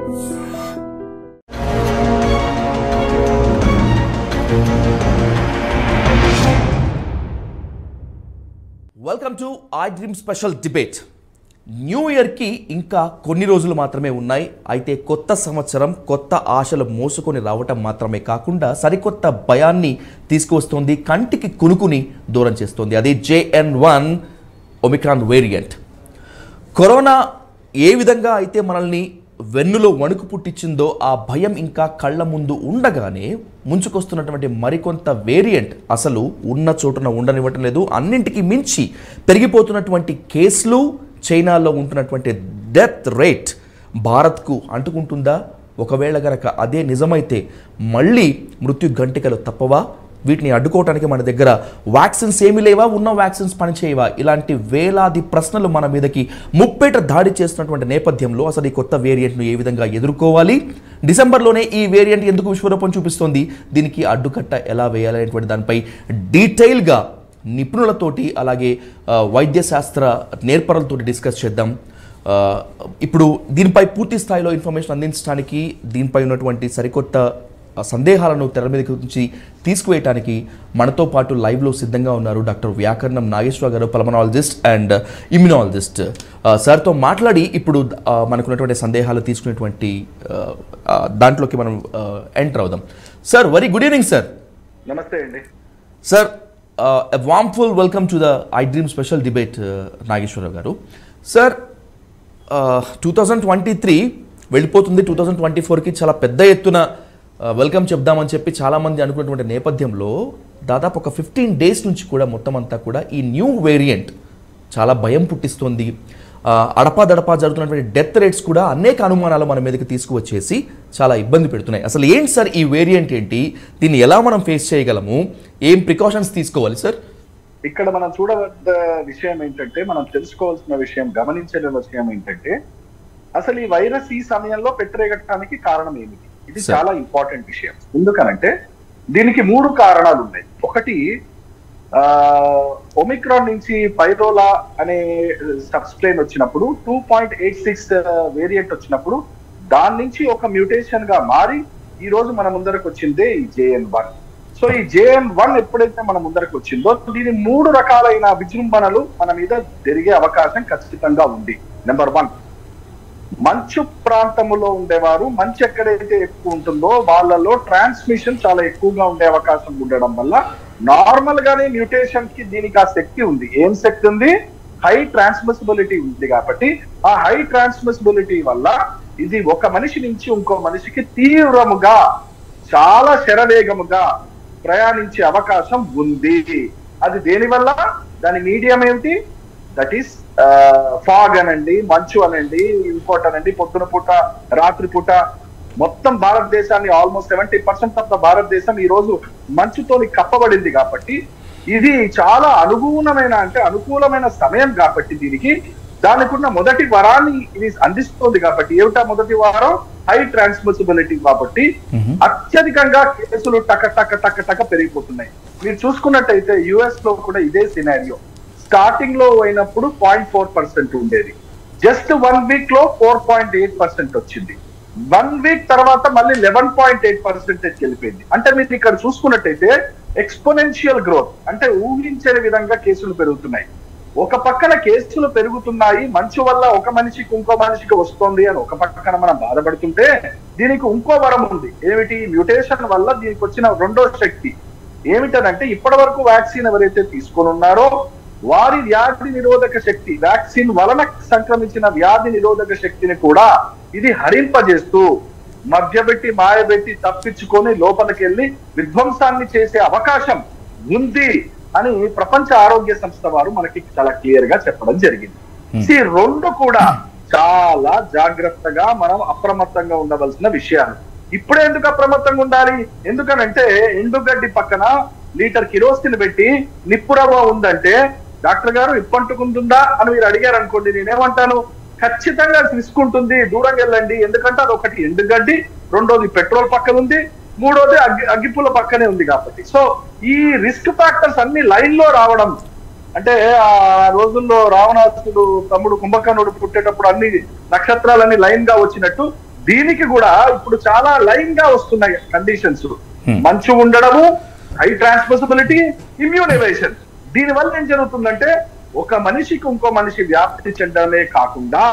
Welcome to I dream special debate. New ఇయర్కి ఇంకా కొన్ని రోజులు మాత్రమే ఉన్నాయి. అయితే కొత్త సంవత్సరం కొత్త ఆశలు మోసుకొని రావటం మాత్రమే కాకుండా సరికొత్త భయాన్ని తీసుకువస్తుంది, కంటికి కునుకుని దూరం చేస్తుంది. అది JN.1 ఒమిక్రాన్ వేరియంట్. కరోనా ఏ విధంగా అయితే మనల్ని వెన్నులో వణుకు పుట్టించిందో ఆ భయం ఇంకా కళ్ళ ముందు ఉండగానే ముంచుకొస్తున్నటువంటి మరికొంత వేరియంట్ అసలు ఉన్న చోటున ఉండనివ్వటం లేదు. అన్నింటికి మించి పెరిగిపోతున్నటువంటి కేసులు, చైనాలో ఉంటున్నటువంటి డెత్ రేట్ భారత్కు అంటుకుంటుందా? ఒకవేళ గనక అదే నిజమైతే మళ్ళీ మృత్యు గంటికలు తప్పవా? వీటిని అడ్డుకోవడానికి మన దగ్గర వ్యాక్సిన్స్ ఏమీ లేవా? ఉన్న వ్యాక్సిన్స్ పనిచేయవా? ఇలాంటి వేలాది ప్రశ్నలు మన మీదకి ముప్పేట దాడి చేస్తున్నటువంటి నేపథ్యంలో అసలు ఈ కొత్త వేరియంట్ను ఏ విధంగా ఎదుర్కోవాలి? డిసెంబర్లోనే ఈ వేరియంట్ ఎందుకు విశ్వరూపం చూపిస్తోంది? దీనికి అడ్డుకట్ట ఎలా వేయాలనేటువంటి దానిపై డీటెయిల్గా నిపుణులతోటి అలాగే వైద్య శాస్త్ర నేర్పరులతోటి డిస్కస్ చేద్దాం. ఇప్పుడు దీనిపై పూర్తి స్థాయిలో ఇన్ఫర్మేషన్ అందించడానికి, దీనిపై ఉన్నటువంటి సరికొత్త సందేహాలను తెర మీదకి నుంచి తీసుకువేయడానికి మనతో పాటు లైవ్లో సిద్ధంగా ఉన్నారు డాక్టర్ వ్యాకరణం నాగేశ్వర గారు, పల్మనాలజిస్ట్ అండ్ ఇమ్యునాలజిస్ట్. సార్తో మాట్లాడి ఇప్పుడు మనకున్నటువంటి సందేహాలు తీసుకునేటువంటి దాంట్లోకి మనం ఎంటర్ అవుదాం. Sir, very good evening sir. నమస్తే అండి sir. A warmful welcome to the I Dream special debate, Nageswara Rao గారు. సార్, 2023 వెళ్ళిపోతుంది, 2024కి చాలా పెద్ద ఎత్తున వెల్కమ్ చెప్దామని చెప్పి చాలామంది అనుకున్నటువంటి నేపథ్యంలో దాదాపు ఒక 15 డేస్ నుంచి కూడా మొత్తం అంతా కూడా ఈ న్యూ వేరియంట్ చాలా భయం పుట్టిస్తుంది. అడపాదడపా జరుగుతున్నటువంటి డెత్ రేట్స్ కూడా అనేక అనుమానాలు మన మీదకి తీసుకువచ్చేసి చాలా ఇబ్బంది పెడుతున్నాయి. అసలు ఏంటి సార్ ఈ వేరియంట్ ఏంటి? దీన్ని ఎలా మనం ఫేస్ చేయగలము? ఏం ప్రికాషన్స్ తీసుకోవాలి సార్? ఇక్కడ మనం చూడవద్ద విషయం ఏంటంటే, మనం తెలుసుకోవాల్సిన విషయం, గమనించిన విషయం ఏంటంటే, అసలు ఈ వైరస్ ఈ సమయంలో పెట్టరేగటానికి కారణం ఏమిటి? ఇది చాలా ఇంపార్టెంట్ విషయం. ఎందుకనంటే దీనికి 3 కారణాలు ఉన్నాయి. ఒకటి, ఒమిక్రాన్ నుంచి పైరోలా అనే సబ్స్ట్రెయిన్ వచ్చినప్పుడు 2.86 వేరియంట్ వచ్చినప్పుడు దాని నుంచి ఒక మ్యూటేషన్ గా మారి ఈ రోజు మన ముందరకు వచ్చిందే ఈ JN.1. సో ఈ JN.1 ఎప్పుడైతే మన ముందరకు వచ్చిందో దీని 3 రకాలైన విజృంభణలు మన మీద జరిగే అవకాశం ఖచ్చితంగా ఉంది. నెంబర్ 1, మంచు ప్రాంతంలో ఉండేవారు, మంచు ఎక్కడైతే ఎక్కువ ఉంటుందో వాళ్ళలో ట్రాన్స్మిషన్ చాలా ఎక్కువగా ఉండే అవకాశం ఉండడం వల్ల నార్మల్ గానే మ్యూటేషన్ కి దీనికి ఆ శక్తి ఉంది. ఏం శక్తి ఉంది? హై ట్రాన్స్మిసిబిలిటీ ఉంది. కాబట్టి ఆ హై ట్రాన్స్మిసిబిలిటీ వల్ల ఇది ఒక మనిషి నుంచి ఇంకో మనిషికి తీవ్రముగా, చాలా శరవేగముగా ప్రయాణించే అవకాశం ఉంది. అది దేనివల్ల? దాని మీడియం ఏమిటి? దట్ ఈస్ ఫాగ్ అనండి, మంచు అనండి, ఇంకోటి అనండి, పొద్దున పూట, రాత్రి పూట మొత్తం భారతదేశాన్ని ఆల్మోస్ట్ 70% ఆఫ్ ద భారతదేశం ఈ రోజు మంచుతోని కప్పబడింది. కాబట్టి ఇది చాలా అనుకూలమైన సమయం. కాబట్టి దానికి ఉన్న మొదటి వరాన్ని ఇది అందిస్తుంది. కాబట్టి ఏమిటా మొదటి వారం? High transmissibility. కాబట్టి అత్యధికంగా కేసులు టక పెరిగిపోతున్నాయి. మీరు చూసుకున్నట్టయితే US లో కూడా ఇదే సినారియో. స్టార్టింగ్ లో అయినప్పుడు 0.4% ఉండేది. జస్ట్ 1 వీక్ లో 4.8% వచ్చింది. 1 వీక్ తర్వాత మళ్ళీ 11.8% వెళ్ళిపోయింది. అంటే మీరు ఇక్కడ చూసుకున్నట్టయితే ఎక్స్పోనెన్షియల్ గ్రోత్, అంటే ఊహించని విధంగా కేసులు పెరుగుతున్నాయి. ఒక పక్కన కేసులు పెరుగుతున్నాయి, మంచు వల్ల ఒక మనిషికి ఇంకో మనిషికి వస్తుంది అని ఒక పక్కన మనం బాధపడుతుంటే, దీనికి ఇంకో వరం ఉంది. ఏమిటి? మ్యూటేషన్ వల్ల దీనికి వచ్చిన రెండో శక్తి ఏమిటనంటే, ఇప్పటి వరకు వ్యాక్సిన్ ఎవరైతే తీసుకొని ఉన్నారో వారి వ్యాధి నిరోధక శక్తి, వ్యాక్సిన్ వలన సంక్రమించిన వ్యాధి నిరోధక శక్తిని కూడా ఇది హరింపజేస్తూ మధ్యబెట్టి మాయబెట్టి తప్పించుకొని లోపలికి వెళ్ళి విధ్వంసాన్ని చేసే అవకాశం ఉంది అని ప్రపంచ ఆరోగ్య సంస్థ వారు మనకి చాలా క్లియర్ గా చెప్పడం జరిగింది. ఈ 2 కూడా చాలా జాగ్రత్తగా మనం అప్రమత్తంగా ఉండవలసిన విషయాలు. ఇప్పుడే ఎందుకు అప్రమత్తంగా ఉండాలి? ఎందుకనంటే ఎండుగడ్డి పక్కన లీటర్ కిరోసిన్ పెట్టి నిప్పురవ్వ ఉందంటే, డాక్టర్ గారు ఇప్పంటుకుంటుందా అని మీరు అడిగారు అనుకోండి, నేనేమంటాను? ఖచ్చితంగా తీసుకుంటుంది, దూరంగా వెళ్ళండి. ఎందుకంటే అది ఒకటి ఎండుగడ్డి, రెండోది పెట్రోల్ పక్కన ఉంది, మూడోది అగ్గిపుల్ల పక్కనే ఉంది. కాబట్టి సో ఈ రిస్క్ ఫ్యాక్టర్స్ అన్ని లైన్ లో రావడం, అంటే ఆ రోజుల్లో రావణాసుడు తమ్ముడు కుంభకర్ణుడు పుట్టేటప్పుడు అన్ని నక్షత్రాలన్నీ లైన్ గా వచ్చినట్టు దీనికి కూడా ఇప్పుడు చాలా లైన్ గా వస్తున్నాయి కండిషన్స్. మంచు ఉండడము, హై ట్రాన్స్మిసిబిలిటీ, ఇమ్యూన్ ఎవేషన్. దీని వల్ల ఏం జరుగుతుందంటే ఒక మనిషికి ఇంకో మనిషి వ్యాప్తి చెందడమే కాకుండా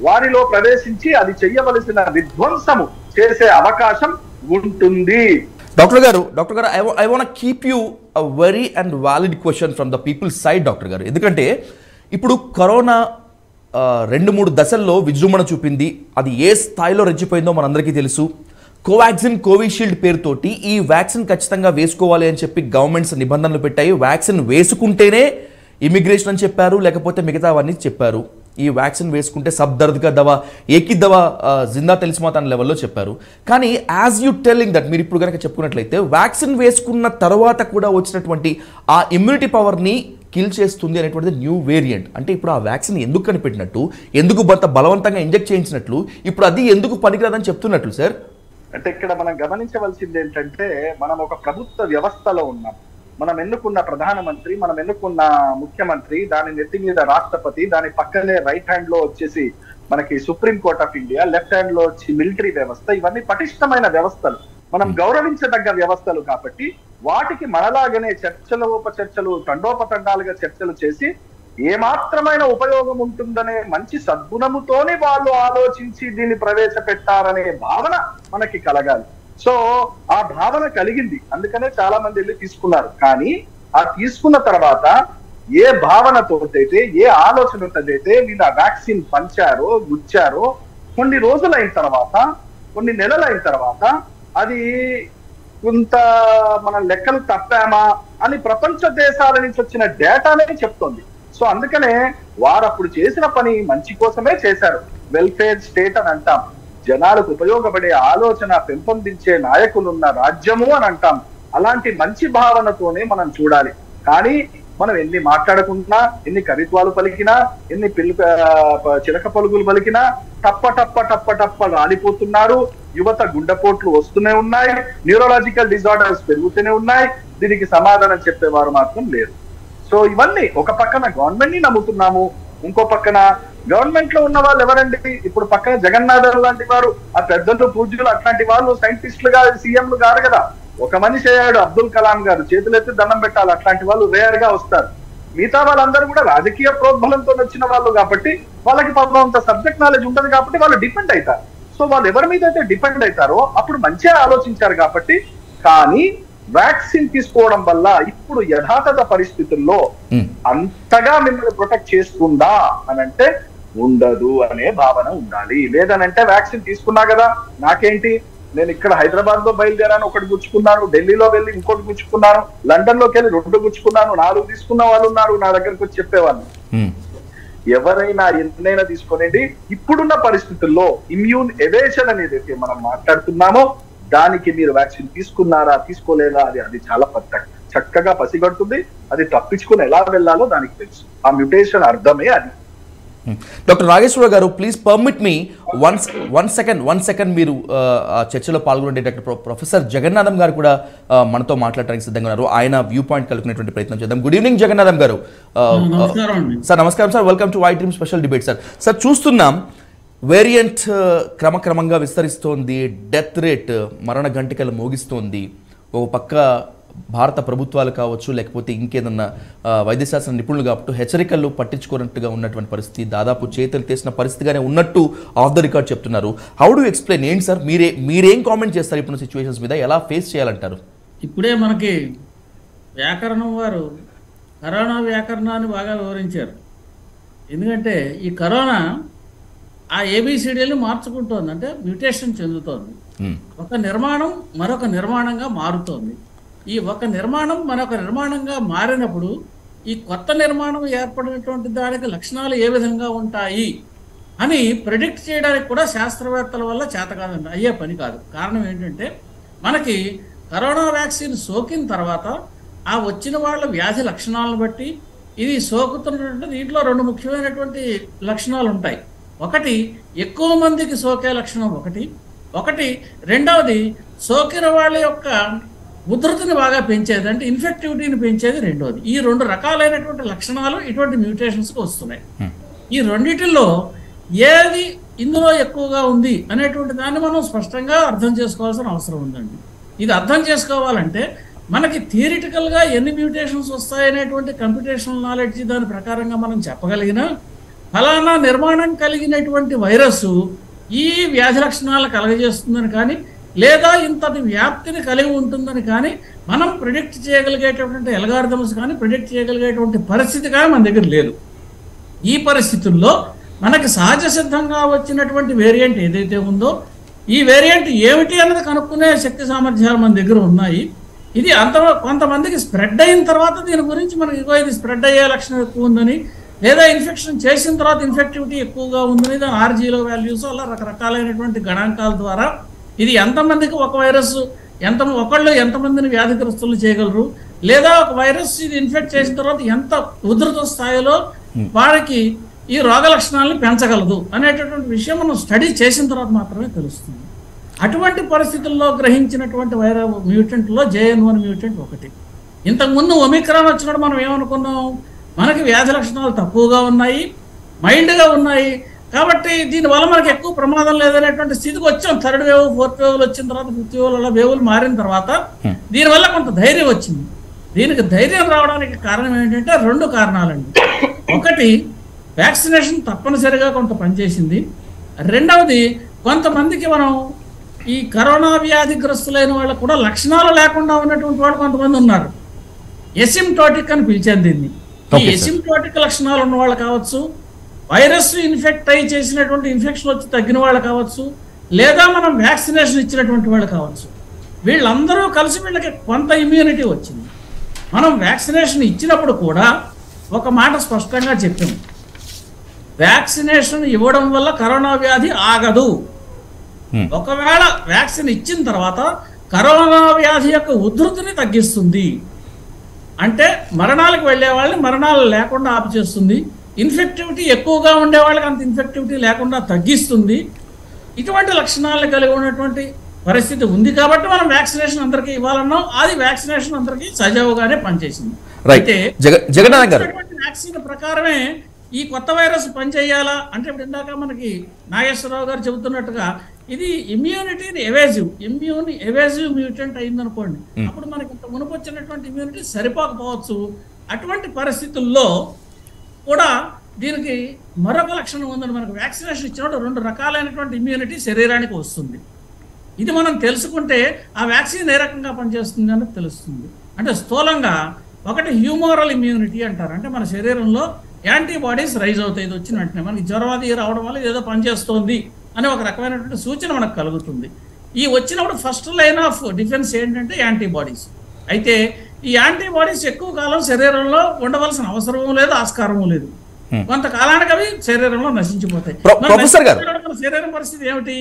వారిలో ప్రవేశించి అది చెయ్యవలసిన విధ్వంసము చేసే అవకాశం ఉంటుంది. డాక్టర్ గారు I want keep you a very and valid question from the people side doctor గారు. ఎందుకంటే ఇప్పుడు కరోనా 2-3 దశల్లో విజృంభణ చూపింది. అది ఏ స్థాయిలో రెచ్చిపోయిందో మనందరికీ తెలుసు. కోవాక్సిన్, కోవిషీల్డ్ పేరుతోటి ఈ వ్యాక్సిన్ ఖచ్చితంగా వేసుకోవాలి అని చెప్పి గవర్నమెంట్స్ నిబంధనలు పెట్టాయి. వ్యాక్సిన్ వేసుకుంటేనే ఇమిగ్రేషన్ అని చెప్పారు, లేకపోతే మిగతావన్నీ చెప్పారు. ఈ వ్యాక్సిన్ వేసుకుంటే సబ్ దర్ద్గా దవా, ఏకి దవా జిందా తెలిసిమాత అనే లెవెల్లో చెప్పారు. కానీ యాజ్ యూ టెల్లింగ్ దట్, మీరు ఇప్పుడు కనుక చెప్పుకున్నట్లయితే వ్యాక్సిన్ వేసుకున్న తర్వాత కూడా వచ్చినటువంటి ఆ ఇమ్యూనిటీ పవర్ని కిల్ చేస్తుంది అనేటువంటిది న్యూ వేరియంట్. అంటే ఇప్పుడు ఆ వ్యాక్సిన్ ఎందుకు కనిపెట్టినట్టు, ఎందుకు బలవంతంగా ఇంజెక్ట్ చేయించినట్లు, ఇప్పుడు అది ఎందుకు పనికిరాదని చెప్తున్నట్లు సార్? అంటే ఇక్కడ మనం గమనించవలసింది ఏంటంటే మనం ఒక ప్రభుత్వ వ్యవస్థలో ఉన్నాం. మనం ఎన్నుకున్న ప్రధానమంత్రి, మనం ఎన్నుకున్న ముఖ్యమంత్రి, దాని నెత్తి మీద రాష్ట్రపతి, దాని పక్కనే రైట్ హ్యాండ్ లో వచ్చేసి మనకి supreme court of India, left hand లో వచ్చి మిలిటరీ వ్యవస్థ. ఇవన్నీ పటిష్టమైన వ్యవస్థలు, మనం గౌరవించదగ్గ వ్యవస్థలు. కాబట్టి వాటికి మనలాగనే చర్చలు తండోపతండాలుగా చర్చలు చేసి ఏమాత్రమైన ఉపయోగం ఉంటుందనే మంచి సద్గుణముతోనే వాళ్ళు ఆలోచించి దీన్ని ప్రవేశపెట్టారనే భావన మనకి కలగాలి. సో ఆ భావన కలిగింది, అందుకనే చాలా మంది వెళ్ళి తీసుకున్నారు. కానీ ఆ తీసుకున్న తర్వాత ఏ భావనతోటైతే, ఏ ఆలోచనతోటైతే వీళ్ళు ఆ వ్యాక్సిన్ పంచారో, గుచ్చారో, కొన్ని రోజులైన తర్వాత, కొన్ని నెలలైన తర్వాత అది కొంత మన లెక్కలు తప్పామా అని ప్రపంచ దేశాల నుంచి వచ్చిన డేటానే చెప్తోంది. సో అందుకనే వారు అప్పుడు చేసిన పని మంచి కోసమే చేశారు. వెల్ఫేర్ స్టేట్ అని అంటాం, జనాలకు ఉపయోగపడే ఆలోచన పెంపొందించే నాయకులున్న రాజ్యము అని అంటాం. అలాంటి మంచి భావనతోనే మనం చూడాలి. కానీ మనం ఎన్ని మాట్లాడుకుంటున్నా, ఎన్ని కవిత్వాలు పలికినా, ఎన్ని చిలక పలుకులు పలికినా టప్ప రాలిపోతున్నారు. యువత గుండెపోట్లు వస్తూనే ఉన్నాయి, న్యూరోలాజికల్ డిజార్డర్స్ పెరుగుతూనే ఉన్నాయి. దీనికి సమాధానం చెప్పేవారు మాత్రం లేరు. సో ఇవన్నీ ఒక పక్కన గవర్నమెంట్ ని నమ్ముతున్నాము, ఇంకో పక్కన గవర్నమెంట్ లో ఉన్న వాళ్ళు ఎవరండి? ఇప్పుడు పక్కన జగన్నాథన్ లాంటి వారు, ఆ పెద్దలు పూజ్యులు, అట్లాంటి వాళ్ళు సైంటిస్టులుగా సీఎంలు గారు కదా. ఒక మనిషి అయ్యాడు అబ్దుల్ కలాం గారు, చేతులెత్తి దండం పెట్టాలి. అట్లాంటి వాళ్ళు రేర్ గా వస్తారు. మిగతా వాళ్ళందరూ కూడా రాజకీయ ప్రోద్బలంతో వచ్చిన వాళ్ళు కాబట్టి వాళ్ళకి పాపం అంత సబ్జెక్ట్ నాలెడ్జ్ ఉంటుంది కాబట్టి వాళ్ళు డిపెండ్ అవుతారు. సో వాళ్ళు ఎవరి మీద అయితే డిపెండ్ అవుతారో అప్పుడు మంచిగా ఆలోచించారు కాబట్టి. కానీ వ్యాక్సిన్ తీసుకోవడం వల్ల ఇప్పుడు యథాతథ పరిస్థితుల్లో అంతగా మిమ్మల్ని ప్రొటెక్ట్ చేస్తుందా అని అంటే ఉండదు అనే భావన ఉండాలి. లేదనంటే వ్యాక్సిన్ తీసుకున్నా కదా, నాకేంటి, నేను ఇక్కడ హైదరాబాద్ లో బయలుదేరాను, ఒకటి గుచ్చుకున్నాను, ఢిల్లీలో వెళ్ళి ఇంకోటి గుచ్చుకున్నాను, లండన్ లోకి వెళ్ళి 2 గుచ్చుకున్నాను, 4 తీసుకున్న వాళ్ళు ఉన్నారు నా దగ్గరకు వచ్చి చెప్పేవాళ్ళు. ఎవరైనా ఎన్నైనా తీసుకోనండి. ఇప్పుడున్న పరిస్థితుల్లో ఇమ్యూన్ ఎవేషన్ అనేది మనం మాట్లాడుతున్నామో దానికి మీరు వ్యాక్సిన్ తీసుకున్నారా, తీసుకోలేదా, అది చాలా చక్కగా పసిగడుతుంది. అది తప్పించుకుని ఎలా వెళ్ళాలో దానికి తెలుసు. ఆ మ్యూటేషన్ అర్థమే అది. డాక్టర్ నాగేశ్వర గారు, please permit me one second మీరు చర్చలో పాల్గొనే డాక్టర్ ప్రొఫెసర్ జగన్నాథం గారు కూడా మనతో మాట్లాడడానికి సిద్ధంగా ఉన్నారు. ఆయన వ్యూ పాయింట్ కలుగుకునేటువంటి ప్రయత్నం చేద్దాం. గుడ్ ఈవినింగ్ జగన్నాథం గారు. సార్ నమస్కారం sir, welcome to white dream special debate. Sir చూస్తున్నాం వేరియంట్ క్రమక్రమంగా విస్తరిస్తోంది, డెత్ రేట్ మరణ గంటికలు మోగిస్తోంది. ఒక పక్క భారత ప్రభుత్వాలు కావచ్చు, లేకపోతే ఇంకేదన్నా వైద్యశాస్త్ర నిపుణులు కాబట్టి హెచ్చరికలు పట్టించుకోనట్టుగా ఉన్నటువంటి పరిస్థితి, దాదాపు చేతులు తీసిన పరిస్థితిగానే ఉన్నట్టు ఆఫ్ ద రికార్డ్ చెప్తున్నారు. How do explain? ఏంటి సార్, మీరేం కామెంట్ చేస్తారు ఇప్పుడు సిచ్యువేషన్స్ మీద? ఎలా ఫేస్ చేయాలంటారు? ఇప్పుడే మనకి వ్యాకరణం వారు కరోనా వ్యాకరణాన్ని బాగా వివరించారు. ఎందుకంటే ఈ కరోనా ఆ ఏబిసిడీని మార్చుకుంటోంది, అంటే మ్యూటేషన్ చెందుతోంది. ఒక నిర్మాణం మరొక నిర్మాణంగా మారుతోంది. ఈ ఒక నిర్మాణం మరొక నిర్మాణంగా మారినప్పుడు ఈ కొత్త నిర్మాణం ఏర్పడినటువంటి దానికి లక్షణాలు ఏ విధంగా ఉంటాయి అని ప్రెడిక్ట్ చేయడానికి కూడా శాస్త్రవేత్తల వల్ల చేత కాదండి, అయ్యే పని కాదు. కారణం ఏంటంటే మనకి కరోనా వ్యాక్సిన్ సోకిన తర్వాత ఆ వచ్చిన వాళ్ళ వ్యాధి లక్షణాలను బట్టి ఇది సోకుతున్నటువంటి దీంట్లో 2 ముఖ్యమైనటువంటి లక్షణాలు ఉంటాయి. ఒకటి ఎక్కువ మందికి సోకే లక్షణం ఒకటి రెండవది సోకిన వాళ్ళ యొక్క ఉధృతిని బాగా పెంచేది, అంటే ఇన్ఫెక్టివిటీని పెంచేది రెండోది. ఈ 2 రకాలైనటువంటి లక్షణాలు ఇటువంటి మ్యూటేషన్స్కి వస్తున్నాయి. ఈ రెండిటిల్లో ఏది ఇందులో ఎక్కువగా ఉంది అనేటువంటి దాన్ని మనం స్పష్టంగా అర్థం చేసుకోవాల్సిన అవసరం ఉందండి. ఇది అర్థం చేసుకోవాలంటే మనకి థియరిటికల్గా ఎన్ని మ్యూటేషన్స్ వస్తాయనేటువంటి కంప్యూటేషనల్ నాలెడ్జ్ దాని ప్రకారంగా మనం చెప్పగలిగినా ఫలానా నిర్మాణం కలిగినటువంటి వైరస్ ఈ వ్యాధి లక్షణాలు కలగజేస్తుందని కానీ లేదా ఇంతటి వ్యాప్తిని కలిగి ఉంటుందని కానీ మనం ప్రిడిక్ట్ చేయగలిగేటటువంటి ఎల్గారిథమ్స్ కానీ ప్రిడిక్ట్ చేయగలిగేటువంటి పరిస్థితి కానీ మన దగ్గర లేదు. ఈ పరిస్థితుల్లో మనకి సహజ సిద్ధంగా వచ్చినటువంటి వేరియంట్ ఏదైతే ఉందో ఈ వేరియంట్ ఏమిటి అన్నది కనుక్కునే శక్తి సామర్థ్యాలు మన దగ్గర ఉన్నాయి. ఇది కొంతమందికి స్ప్రెడ్ అయిన తర్వాత దీని గురించి మనకి ఇది స్ప్రెడ్ అయ్యే లక్షణం ఎక్కువ ఉందని లేదా ఇన్ఫెక్షన్ చేసిన తర్వాత ఇన్ఫెక్టివిటీ ఎక్కువగా ఉందని దాని ఆర్జీలో వాల్యూస్ అలా రకరకాలైనటువంటి గణాంకాల ద్వారా ఇది ఎంతమందికి ఒక వైరస్ ఒకళ్ళు ఎంతమందిని వ్యాధిగ్రస్తులు చేయగలరు లేదా ఒక వైరస్ ఇది ఇన్ఫెక్ట్ చేసిన తర్వాత ఎంత ఉధృత స్థాయిలో వారికి ఈ రోగ లక్షణాలను పెంచగలదు అనేటటువంటి విషయం మనం స్టడీ చేసిన తర్వాత మాత్రమే తెలుస్తుంది. అటువంటి పరిస్థితుల్లో గ్రహించినటువంటి మ్యూటెంట్లో JN1 మ్యూటెంట్ ఒకటి. ఇంతకుముందు ఒమిక్రాన్ వచ్చినప్పుడు మనం ఏమనుకున్నాం, మనకి వ్యాధి లక్షణాలు తక్కువగా ఉన్నాయి, మైల్డ్గా ఉన్నాయి, కాబట్టి దీనివల్ల మనకి ఎక్కువ ప్రమాదం లేదనేటువంటి స్థితికి వచ్చాం. 3rd వేవ్ 4th వేవ్లు వచ్చిన తర్వాత 5th వేవ్ అలా వేవులు మారిన తర్వాత దీనివల్ల కొంత ధైర్యం వచ్చింది. దీనికి ధైర్యం రావడానికి కారణం ఏంటంటే 2 కారణాలండి. ఒకటి వ్యాక్సినేషన్ తప్పనిసరిగా కొంత పనిచేసింది. రెండవది కొంతమందికి మనం ఈ కరోనా వ్యాధిగ్రస్తులైన వాళ్ళకు కూడా లక్షణాలు లేకుండా ఉన్నటువంటి వాళ్ళు కొంతమంది ఉన్నారు. ఎసిమ్టోటిక్ అని పిలిచాను దీన్ని. ఈ ఎసిమ్టోటిక్ లక్షణాలు ఉన్న వాళ్ళు కావచ్చు, వైరస్ ఇన్ఫెక్ట్ అయ్యి చేసినటువంటి ఇన్ఫెక్షన్ వచ్చి తగ్గిన వాళ్ళు కావచ్చు, లేదా మనం వ్యాక్సినేషన్ ఇచ్చినటువంటి వాళ్ళు కావచ్చు. వీళ్ళందరూ కలిసి వీళ్ళకి కొంత ఇమ్యూనిటీ వచ్చింది. మనం వ్యాక్సినేషన్ ఇచ్చినప్పుడు కూడా ఒక మాట స్పష్టంగా చెప్పాము, వ్యాక్సినేషన్ ఇవ్వడం వల్ల కరోనా వ్యాధి ఆగదు. ఒకవేళ వ్యాక్సిన్ ఇచ్చిన తర్వాత కరోనా వ్యాధి యొక్క ఉధృతిని తగ్గిస్తుంది, అంటే మరణాలకు వెళ్ళే వాళ్ళని మరణాలు లేకుండా ఆపు చేస్తుంది, ఇన్ఫెక్టివిటీ ఎక్కువగా ఉండే వాళ్ళకి అంత ఇన్ఫెక్టివిటీ లేకుండా తగ్గిస్తుంది. ఇటువంటి లక్షణాలను కలిగి ఉన్నటువంటి పరిస్థితి ఉంది కాబట్టి మనం వ్యాక్సినేషన్ అందరికీ ఇవ్వాలన్నాం. అది వ్యాక్సినేషన్ అందరికీ సజావుగానే పనిచేసింది. అయితే వ్యాక్సిన్ ప్రకారమే ఈ కొత్త వైరస్ పనిచేయాలా అంటే ఇప్పుడు ఇందాక మనకి నాగేశ్వరరావు గారు చెబుతున్నట్టుగా ఇది ఇమ్యూనిటీని ఎవేజివ్ మ్యూటెంట్ అయిందనుకోండి, అప్పుడు మనకి ఇంత మునుపు వచ్చినటువంటి ఇమ్యూనిటీ సరిపోకపోవచ్చు. అటువంటి పరిస్థితుల్లో కూడా దీనికి మరొక లక్షణం ఉందని మనకు వ్యాక్సినేషన్ ఇచ్చినప్పుడు 2 రకాలైనటువంటి ఇమ్యూనిటీ శరీరానికి వస్తుంది. ఇది మనం తెలుసుకుంటే ఆ వ్యాక్సిన్ ఏ రకంగా పనిచేస్తుంది అనేది తెలుస్తుంది. అంటే స్థూలంగా ఒకటి హ్యూమోరల్ ఇమ్యూనిటీ అంటారు, అంటే మన శరీరంలో యాంటీబాడీస్ రైజ్ అవుతాయి. ఇది వచ్చిన వెంటనే మనకి జ్వరం అది రావడం వల్ల ఏదో పనిచేస్తోంది అనే ఒక రకమైనటువంటి సూచన మనకు కలుగుతుంది. ఈ వచ్చినప్పుడు ఫస్ట్ లైన్ ఆఫ్ డిఫెన్స్ ఏంటంటే యాంటీబాడీస్. అయితే ఈ యాంటీబాడీస్ ఎక్కువ కాలం శరీరంలో ఉండవలసిన అవసరము లేదు, ఆస్కారము లేదు. కొంతకాలానికి అవి శరీరంలో నశించిపోతాయి. శరీరం పరిస్థితి ఏమిటి?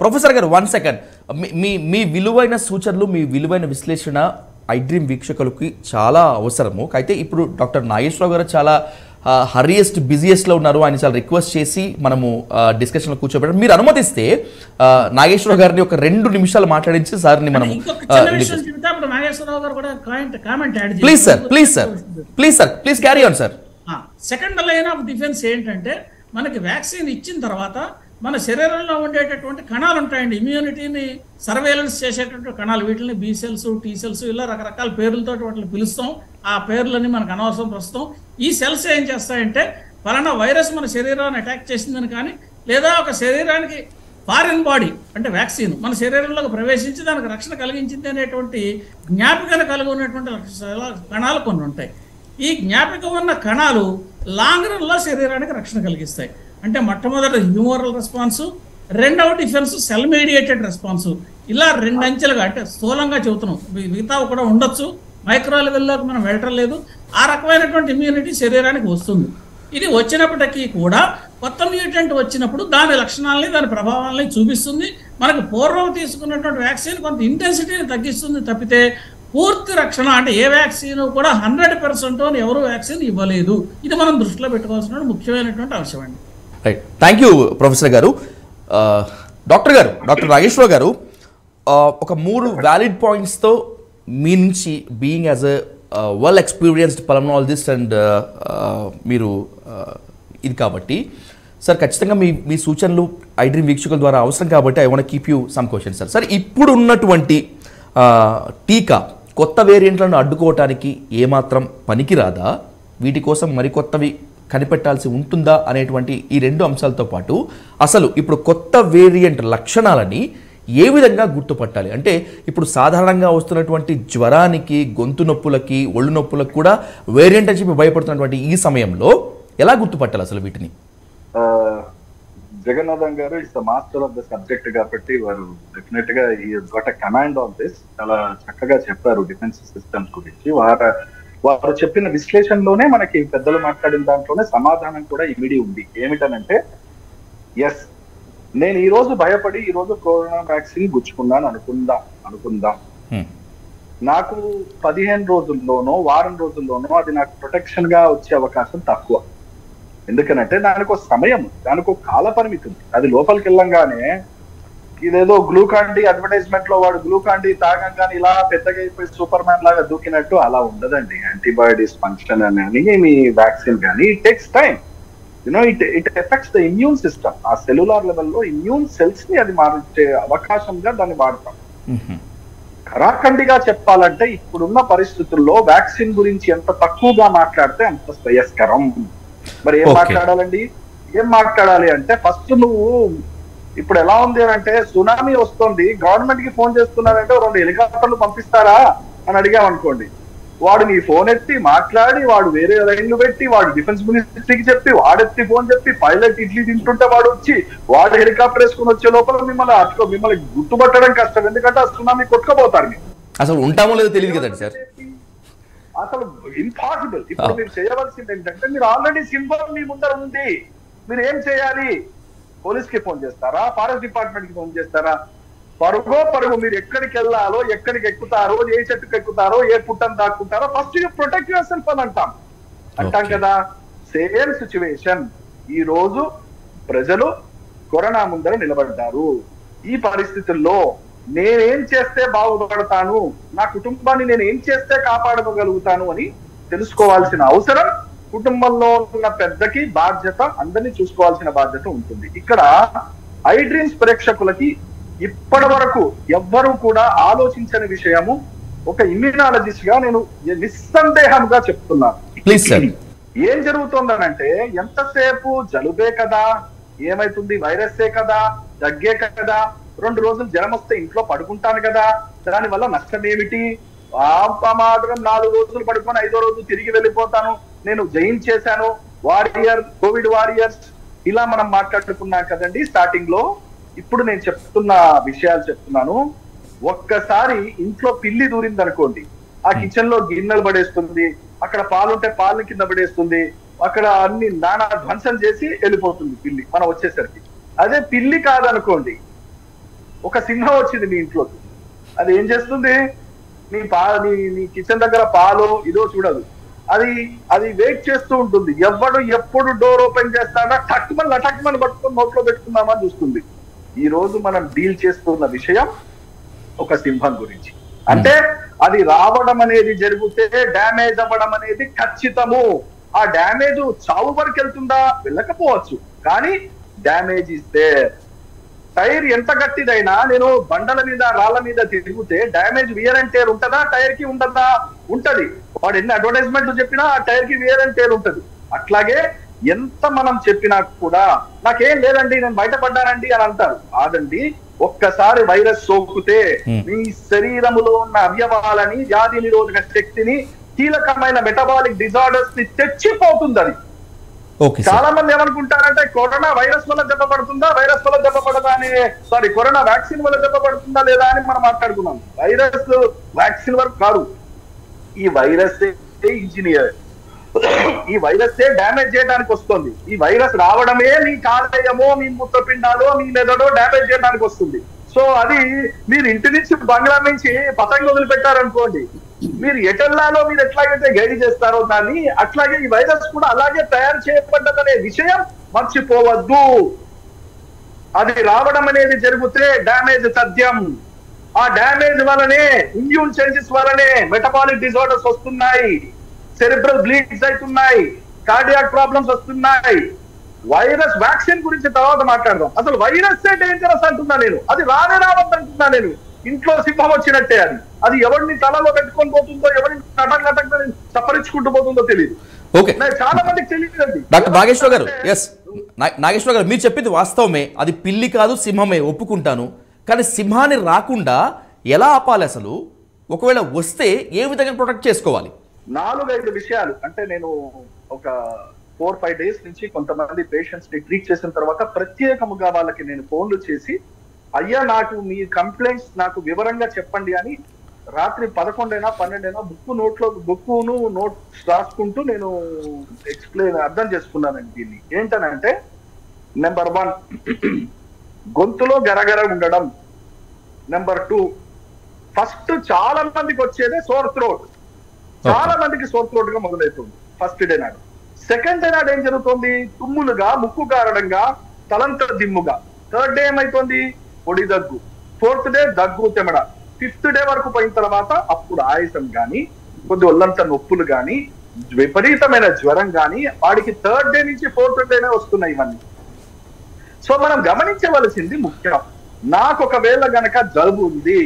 ప్రొఫెసర్ గారు 1 సెకండ్, మీ విలువైన సూచనలు, మీ విలువైన విశ్లేషణ ఐడ్రీమ్ వీక్షకులకి చాలా అవసరము. అయితే ఇప్పుడు డాక్టర్ నాగేశ్వరరావు గారు చాలా హరియెస్ట్ బిజియెస్ట్లో ఉన్నారు. ఆయన చాలా రిక్వెస్ట్ చేసి మనము డిస్కషన్లో కూర్చోబెట్టారు. మీరు అనుమతిస్తే నాగేశ్వరరావు గారిని ఒక 2 నిమిషాలు మాట్లాడించి సార్ని మనం please carry on sir. Second line of defence ఏంటంటే మనకి వ్యాక్సిన్ ఇచ్చిన తర్వాత మన శరీరంలో ఉండేటటువంటి కణాలు ఉంటాయండి, ఇమ్యూనిటీని సర్వేలెన్స్ చేసేటటువంటి కణాలు, వీటిని బి సెల్స్, టీ సెల్స్, ఇలా రకరకాల పేర్లతో వాటిని పిలుస్తాం. ఆ పేర్లని మనకు అనవసరం ప్రస్తుతం. ఈ సెల్స్ ఏం చేస్తాయంటే ఫలానా వైరస్ మన శరీరాన్ని అటాక్ చేసిందని కానీ లేదా ఒక శరీరానికి ఫారిన్ బాడీ అంటే వ్యాక్సిన్ మన శరీరంలోకి ప్రవేశించి దానికి రక్షణ కలిగించింది అనేటువంటి జ్ఞాపికను కలిగి ఉన్నటువంటి కణాలు కొన్ని ఉంటాయి. ఈ జ్ఞాపిక ఉన్న కణాలు లాంగ్ రన్లో శరీరానికి రక్షణ కలిగిస్తాయి. అంటే మొట్టమొదటి హ్యూమరల్ రెస్పాన్సు, రెండవ డిఫెన్స్ సెల్ మీడియేటెడ్ రెస్పాన్సు. ఇలా 2 అంచెలుగా అంటే స్థూలంగా చెబుతున్నాం, మిగతా కూడా ఉండొచ్చు, మైక్రో లెవెల్లోకి మనం వెళ్ళటం లేదు. ఆ రకమైనటువంటి ఇమ్యూనిటీ శరీరానికి వస్తుంది. ఇది వచ్చినప్పటికీ కూడా కొత్త మ్యూటెంట్ వచ్చినప్పుడు దాని లక్షణాలని దాని ప్రభావాలని చూపిస్తుంది. మనకు పూర్వం తీసుకున్నటువంటి వ్యాక్సిన్ కొంత ఇంటెన్సిటీని తగ్గిస్తుంది తప్పితే పూర్తి రక్షణ అంటే ఏ వ్యాక్సిన్ కూడా 100% అని ఎవరు వ్యాక్సిన్ ఇవ్వలేదు. ఇది మనం దృష్టిలో పెట్టుకోవాల్సిన ముఖ్యమైనటువంటి అంశం అండి. రైట్, థ్యాంక్ యూ ప్రొఫెసర్ గారు. డాక్టర్ నాగేశ్వరరావు గారు, ఒక 3 వ్యాలిడ్ పాయింట్స్తో మీ నుంచి being as a well experienced pulmonologist and మీరు ఇది కాబట్టి సార్ ఖచ్చితంగా మీ మీ సూచనలు ఐడ్రీమ్ వీక్షకుల ద్వారా అవసరం కాబట్టి I want keep you some question sir. Sir ఇప్పుడు ఉన్నటువంటి టీకా కొత్త వేరియంట్లను అడ్డుకోవటానికి ఏమాత్రం పనికిరాదా? వీటి కోసం మరికొత్తవి కనిపెట్టాల్సి ఉంటుందా అనేటువంటి ఈ రెండు అంశాలతో పాటు అసలు ఇప్పుడు కొత్త వేరియంట్ లక్షణాలని ఏ విధంగా గుర్తుపట్టాలి? అంటే ఇప్పుడు సాధారణంగా వస్తున్నటువంటి జ్వరానికి, గొంతు నొప్పులకి, ఒళ్ళు నొప్పులకు కూడా వేరియంట్ అని చెప్పి భయపడుతున్నటువంటి ఈ సమయంలో ఎలా గుర్తుపట్టాలి అసలు వీటిని? జగన్నాథన్ గారు is the master of the subject కాబట్టి వారు డెఫినెట్ గా ఈ గొట్ కమాండ్ ఆన్ దిస్. చాలా చక్కగా చెప్పారు డిఫెన్స్ సిస్టమ్స్ గురించి. వారు చెప్పిన విశ్లేషణలోనే మనకి పెద్దలు మాట్లాడిన దాంట్లోనే సమాధానం కూడా ఇమిడి ఉంది. ఏమిటనంటే, ఎస్, నేను ఈ రోజు భయపడి ఈ రోజు కరోనా వ్యాక్సిన్ గుచ్చుకున్నాను అనుకుందాం. నాకు 15 రోజుల్లోనో వారం రోజుల్లోనో అది నాకు ప్రొటెక్షన్ గా వచ్చే అవకాశం తక్కువ. ఎందుకనంటే దానికి ఒక సమయం, దానికి ఒక కాల పరిమితి ఉంది. అది లోపలికి వెళ్ళంగానే ఇదేదో గ్లూకాన్ డి అడ్వర్టైజ్మెంట్ లో వాడు గ్లూకాన్ డి తాగంగానే ఇలా పెద్దగా అయిపోయి సూపర్ మ్యాన్ లాగా దూకినట్టు అలా ఉండదండి. యాంటీబయాటిక్స్ ఫంక్షన్ అని మీ వ్యాక్సిన్ కానీ it takes time. It effects the immune system. ఆ సెల్యులార్ లెవెల్లో ఇమ్యూన్ సెల్స్ ని అది మార్చే అవకాశంగా దాన్ని వాడతాం. కరాఖండిగా చెప్పాలంటే ఇప్పుడున్న పరిస్థితుల్లో వ్యాక్సిన్ గురించి ఎంత తక్కువగా మాట్లాడితే అంత శ్రేయస్కరం. మరి ఏం మాట్లాడాలండి? ఏం మాట్లాడాలి అంటే, ఫస్ట్ నువ్వు ఇప్పుడు ఎలా ఉంది అంటే సునామీ వస్తుంది, గవర్నమెంట్ కి ఫోన్ చేస్తున్నారంటే 2 హెలికాప్టర్లు పంపిస్తారా అని అడిగామనుకోండి, వాడు నీ ఫోన్ ఎత్తి మాట్లాడి, వాడు వేరే లైన్లు పెట్టి, వాడు డిఫెన్స్ మినిస్ట్రీకి చెప్పి, వాడెత్తి ఫోన్ చెప్పి, పైలట్ ఇడ్లీ తింటుంటే వాడు వచ్చి వాడు హెలికాప్టర్ వేసుకుని వచ్చే లోపల మిమ్మల్ని గుర్తుపట్టడం కష్టం. ఎందుకంటే ఆ సునామీ కొట్టుకోబోతారు. మీరు అసలు ఉంటామో లేదో తెలియదు కదండి సార్. అసలు ఇంపాసిబుల్. ఇప్పుడు మీరు చేయవలసింది ఏంటంటే, మీరు ఆల్రెడీ సింబల్ మీ ముందర ఉంది. మీరు ఏం చేయాలి? పోలీస్ కి ఫోన్ చేస్తారా? ఫారెస్ట్ డిపార్ట్మెంట్ కి ఫోన్ చేస్తారా? పరుగు మీరు ఎక్కడికి వెళ్ళాలో, ఎక్కడికి ఎక్కుతారో, ఏ చెట్టుకు ఎక్కుతారో, ఏ పుట్టను దాక్కుంటారో first you protect your yourself అంటాం కదా. Same situation. ఈ రోజు ప్రజలు కరోనా ముందర నిలబడ్డారు. ఈ పరిస్థితుల్లో నేనేం చేస్తే బాగుపడతాను, నా కుటుంబాన్ని నేను ఏం చేస్తే కాపాడగలుగుతాను అని తెలుసుకోవాల్సిన అవసరం కుటుంబంలో ఉన్న పెద్దకి బాధ్యత, అందరినీ చూసుకోవాల్సిన బాధ్యత ఉంటుంది. ఇక్కడ ఐ డ్రీమ్స్ ప్రేక్షకులకి ఇప్పటి వరకు ఎవ్వరూ కూడా ఆలోచించని విషయము ఒక ఇమ్యూనాలజిస్ట్ గా నేను నిస్సందేహంగా చెప్తున్నాను. ఏం జరుగుతుందనంటే, ఎంతసేపు జలుబే కదా, ఏమైతుంది, వైరస్సే కదా, దగ్గే కదా, 2 రోజులు జ్వరం వస్తే ఇంట్లో పడుకుంటాను కదా, దాని వల్ల నష్టం ఏమిటి? మాత్రం 4 రోజులు పడుకొని 5వ రోజు తిరిగి వెళ్ళిపోతాను, నేను జయించేశాను, కోవిడ్ వారియర్స్, ఇలా మనం మాట్లాడుకున్నాం కదండి స్టార్టింగ్ లో. ఇప్పుడు నేను చెప్తున్న విషయాలు చెప్తున్నాను. ఒక్కసారి ఇంట్లో పిల్లి దూరింది అనుకోండి, ఆ కిచెన్ లో గిన్నెలు పడేస్తుంది, అక్కడ పాలుంటే పాలు కింద పడేస్తుంది, అక్కడ అన్ని నానా ధ్వంసం చేసి వెళ్ళిపోతుంది పిల్లి మనం వచ్చేసరికి. అదే పిల్లి కాదనుకోండి, ఒక సింహం వచ్చింది మీ ఇంట్లోకి, అది ఏం చేస్తుంది? నీ కిచెన్ దగ్గర పాలు ఇదో చూడదు, అది వెయిట్ చేస్తూ ఉంటుంది. ఎప్పుడు డోర్ ఓపెన్ చేస్తాడా లటక్మని పట్టుకొని నోట్లో పెట్టుకుందామని చూస్తుంది. ఈ రోజు మనం డీల్ చేస్తున్న విషయం ఒక సింహం గురించి. అంటే అది రావడం అనేది జరిగితే డ్యామేజ్ అవ్వడం అనేది ఖచ్చితము. ఆ డ్యామేజ్ చావు వరకు వెళ్తుందా? వెళ్ళకపోవచ్చు, కానీ డ్యామేజ్ ఇస్తే టైర్ ఎంత గట్టిదైనా, నేను బండల మీద రాళ్ల మీద తిరిగితే డ్యామేజ్ వియర్ అండ్ టేర్ ఉంటుందా? టైర్ కి ఉంటుందా? ఉంటది. వాడు ఎన్ని అడ్వర్టైజ్మెంట్ చెప్పినా ఆ టైర్ కి వియర్ అండ్ టేర్ ఉంటది. అట్లాగే ఎంత మనం చెప్పినా కూడా నాకేం లేదండి, నేను బయటపడ్డానండి అని అంటారు. కాదండి, ఒక్కసారి వైరస్ సోకితే మీ శరీరములో ఉన్న అవయవాలని, వ్యాధి నిరోధక శక్తిని, కీలకమైన మెటబాలిక్ డిజార్డర్స్ ని తెచ్చిపోతుంది. అది చాలా మంది ఏమనుకుంటారంటే కరోనా వైరస్ వల్ల దెబ్బ పడుతుందా, వైరస్ వల్ల దెబ్బ పడదా అని, కరోనా వ్యాక్సిన్ వల్ల దెబ్బ పడుతుందా లేదా అని మనం మాట్లాడుకున్నాం. వైరస్ వ్యాక్సిన్ వరకు కాదు, ఈ వైరస్ ఇంజనీర్, ఈ వైరస్ డ్యామేజ్ చేయడానికి వస్తుంది. ఈ వైరస్ రావడమే మీ కాలేయమో, మీ మూత్రపిండాలో, మీ మెదడో డ్యామేజ్ చేయడానికి వస్తుంది. సో అది మీరు ఇంటి నుంచి బంగ్లా నుంచి పతంగి వదిలిపెట్టారనుకోండి, మీరు ఎటెల్లాలో మీరు ఎట్లాగైతే గైడ్ చేస్తారో దాన్ని, అట్లాగే ఈ వైరస్ కూడా అలాగే తయారు చేయబడ్డదనే విషయం మర్చిపోవద్దు. అది రావడం అనేది జరిగితే డ్యామేజ్ తథ్యం. ఆ డ్యామేజ్ వల్లనే, ఇమ్యూన్ చేంజెస్ వల్లనే మెటబాలిక్ డిజార్డర్స్ వస్తున్నాయి, సెరిబ్రల్ బ్లీడ్స్ అవుతున్నాయి, కార్డియాక్ ప్రాబ్లమ్స్ వస్తున్నాయి, వైరస్ వ్యాక్సిన్ గురించి తర్వాత మాట్లాడదాం. అసలు వైరస్ డేంజరస్ అంటున్నా నేను, అది రావద్దంటున్నా నేను. ఇంట్లో సింహం వచ్చినట్టే అది ఎవరిని తలలో పెట్టుకొని పోతుందో, ఎవరిని కటక్ సపరించుకుంటూ పోతుందో తెలియదు. ఓకే, చాలా మందికి తెలియదండి. డాక్టర్ నాగేశ్వర గారు, ఎస్ నాగేశ్వర గారు, మీరు చెప్పింది వాస్తవమే. అది పిల్లి కాదు సింహమే, ఒప్పుకుంటాను. కానీ సింహాన్ని రాకుండా ఎలా ఆపాలి అసలు? ఒకవేళ వస్తే ఏ విధంగా ప్రొటెక్ట్ చేసుకోవాలి? 4-5 విషయాలు అంటే నేను ఒక 4-5 డేస్ నుంచి కొంతమంది పేషెంట్స్ ని ట్రీట్ చేసిన తర్వాత ప్రత్యేకముగా వాళ్ళకి నేను ఫోన్లు చేసి, అయ్యా నాకు మీ కంప్లైంట్స్ నాకు వివరంగా చెప్పండి అని రాత్రి 11-12 బుక్కును నోట్స్ రాసుకుంటూ నేను అర్థం చేసుకున్నానండి. దీన్ని ఏంటనంటే, నెంబర్ 1 గొంతులో గరగర ఉండడం. నెంబర్ 2 ఫస్ట్ చాలా మందికి వచ్చేదే సోర్ థ్రోట్. చాలా మందికి సోర్ థ్రోట్ గా మొదలవుతుంది ఫస్ట్ డే నాడు. సెకండ్ డే నాడు ఏం జరుగుతుంది? తుమ్ములుగా, ముక్కు కారడంగా, తలంత దిమ్ముగా. థర్డ్ డే ఏమైతుంది? పొడి దగ్గు. ఫోర్త్ డే దగ్గు తెమడ. ఫిఫ్త్ డే వరకు పోయిన తర్వాత అప్పుడు ఆయాసం గాని, కొద్ది ఒళ్ళంత నొప్పులు గాని, విపరీతమైన జ్వరం గాని, వాడికి థర్డ్ డే నుంచి ఫోర్త్ డేనే వస్తున్నాయి ఇవన్నీ. సో మనం గమనించవలసింది ముఖ్యం. నాకు ఒకవేళ గనక జలుబు ఉంది,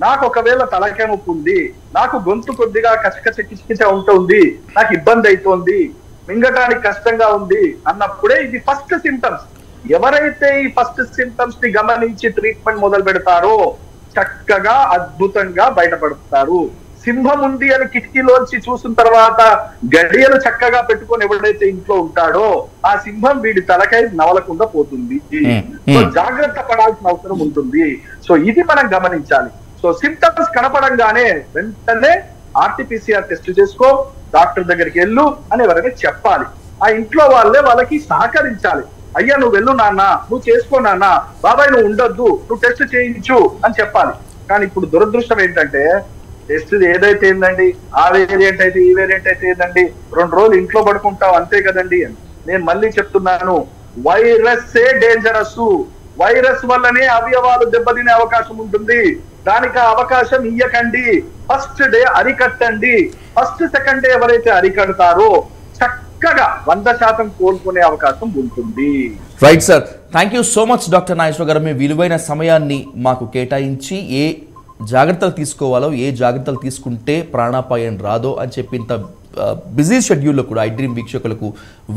నాకు ఒకవేళ తలకాయ నొప్పి ఉంది, నాకు గొంతు కొద్దిగా కిచకిచ ఉంటుంది, నాకు ఇబ్బంది అవుతోంది, మింగటానికి కష్టంగా ఉంది అన్నప్పుడే ఇది ఫస్ట్ సింటమ్స్. ఎవరైతే ఈ ఫస్ట్ సింటమ్స్ ని గమనించి ట్రీట్మెంట్ మొదలు పెడతారో చక్కగా అద్భుతంగా బయటపడతారు. సింహం ఉంది అని కిటికీలోంచి చూసిన తర్వాత గడియలు చక్కగా పెట్టుకొని ఎవడైతే ఇంట్లో ఉంటాడో ఆ సింహం వీడి తలకాయ నవలకుండా పోతుంది. సో జాగ్రత్త పడాల్సిన అవసరం ఉంటుంది. సో ఇది మనం గమనించాలి. సో సిమ్టమ్స్ కనపడంగానే వెంటనే RT-PCR టెస్ట్ చేసుకో, డాక్టర్ దగ్గరికి వెళ్ళు అని ఎవరైనా చెప్పాలి. ఆ ఇంట్లో వాళ్ళకి సహకరించాలి. అయ్యా నువ్వు వెళ్ళు నాన్న, నువ్వు చేసుకో నాన్న, బాబాయ్ నువ్వు ఉండొద్దు, నువ్వు టెస్ట్ చేయించు అని చెప్పాలి. కానీ ఇప్పుడు దురదృష్టం ఏంటంటే, టెస్ట్ ఏదైతే ఏందండి, ఆ వేరియంట్ అయితే ఈ వేరియంట్ అయితే ఏందండి, 2 రోజులు ఇంట్లో పడుకుంటావు అంతే కదండి. నేను మళ్ళీ చెప్తున్నాను, వైరస్ డేంజరస్. వైరస్ వల్లనే అవయవాలు దెబ్బతినే అవకాశం ఉంటుంది. దానికి అవకాశం ఇయ్యకండి. ఫస్ట్ డే అరికట్టండి. ఫస్ట్ సెకండ్ డే ఎవరైతే అరికడతారో చక్కగా 100% కోలుకునే అవకాశం ఉంటుంది. Right sir, thank you so much doctor Nageswara గారు. మీ విలువైన సమయాన్ని మాకు కేటాయించి ఏ జాగ్రత్తలు తీసుకోవాలో, ఏ జాగ్రత్తలు తీసుకుంటే ప్రాణాపాయం రాదో అని చెప్పి ఇంత బిజీ షెడ్యూల్లో కూడా ఐ డ్రీమ్ వీక్షకులకు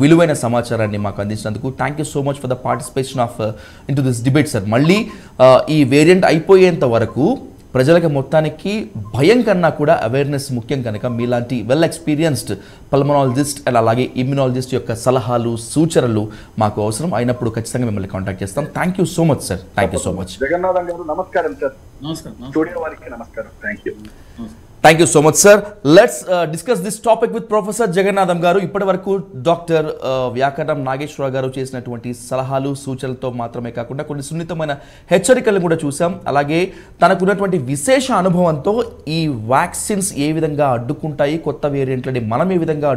విలువైన సమాచారాన్ని మాకు అందించినందుకు thank you so much for the participation of in to this debate sir. మళ్ళీ ఈ వేరియంట్ అయిపోయేంత వరకు ప్రజలకు మొత్తానికి భయం కన్నా కూడా అవేర్నెస్ ముఖ్యం కనుక మీలాంటి వెల్ ఎక్స్పీరియన్స్డ్ పల్మనాలజిస్ట్ అండ్ అలాగే ఇమ్యునాలజిస్ట్ యొక్క సలహాలు, సూచనలు మాకు అవసరం అయినప్పుడు ఖచ్చితంగా మిమ్మల్ని కాంటాక్ట్ చేస్తాం. Thank you so much sir. Thank you so much. Jagannatham గారు నమస్కారం సార్. నమస్కారం. స్టూడియో వారికి నమస్కారం. Thank you. Thank you so much sir. Let's discuss this topic with professor Jagannatham గారు. ఇప్పటి వరకు డాక్టర్ వ్యాకరణం నాగేశ్వర గారు చేసినటువంటి సలహాలు, సూచనలతో మాత్రమే కాకుండా కొన్ని సున్నితమైన హెచ్చరికలను కూడా చూసాం. అలాగే తనకున్నటువంటి విశేష అనుభవంతో ఈ వ్యాక్సిన్స్ ఏ విధంగా అడ్డుకుంటాయి, కొత్త వేరియంట్లని మనం ఏ విధంగా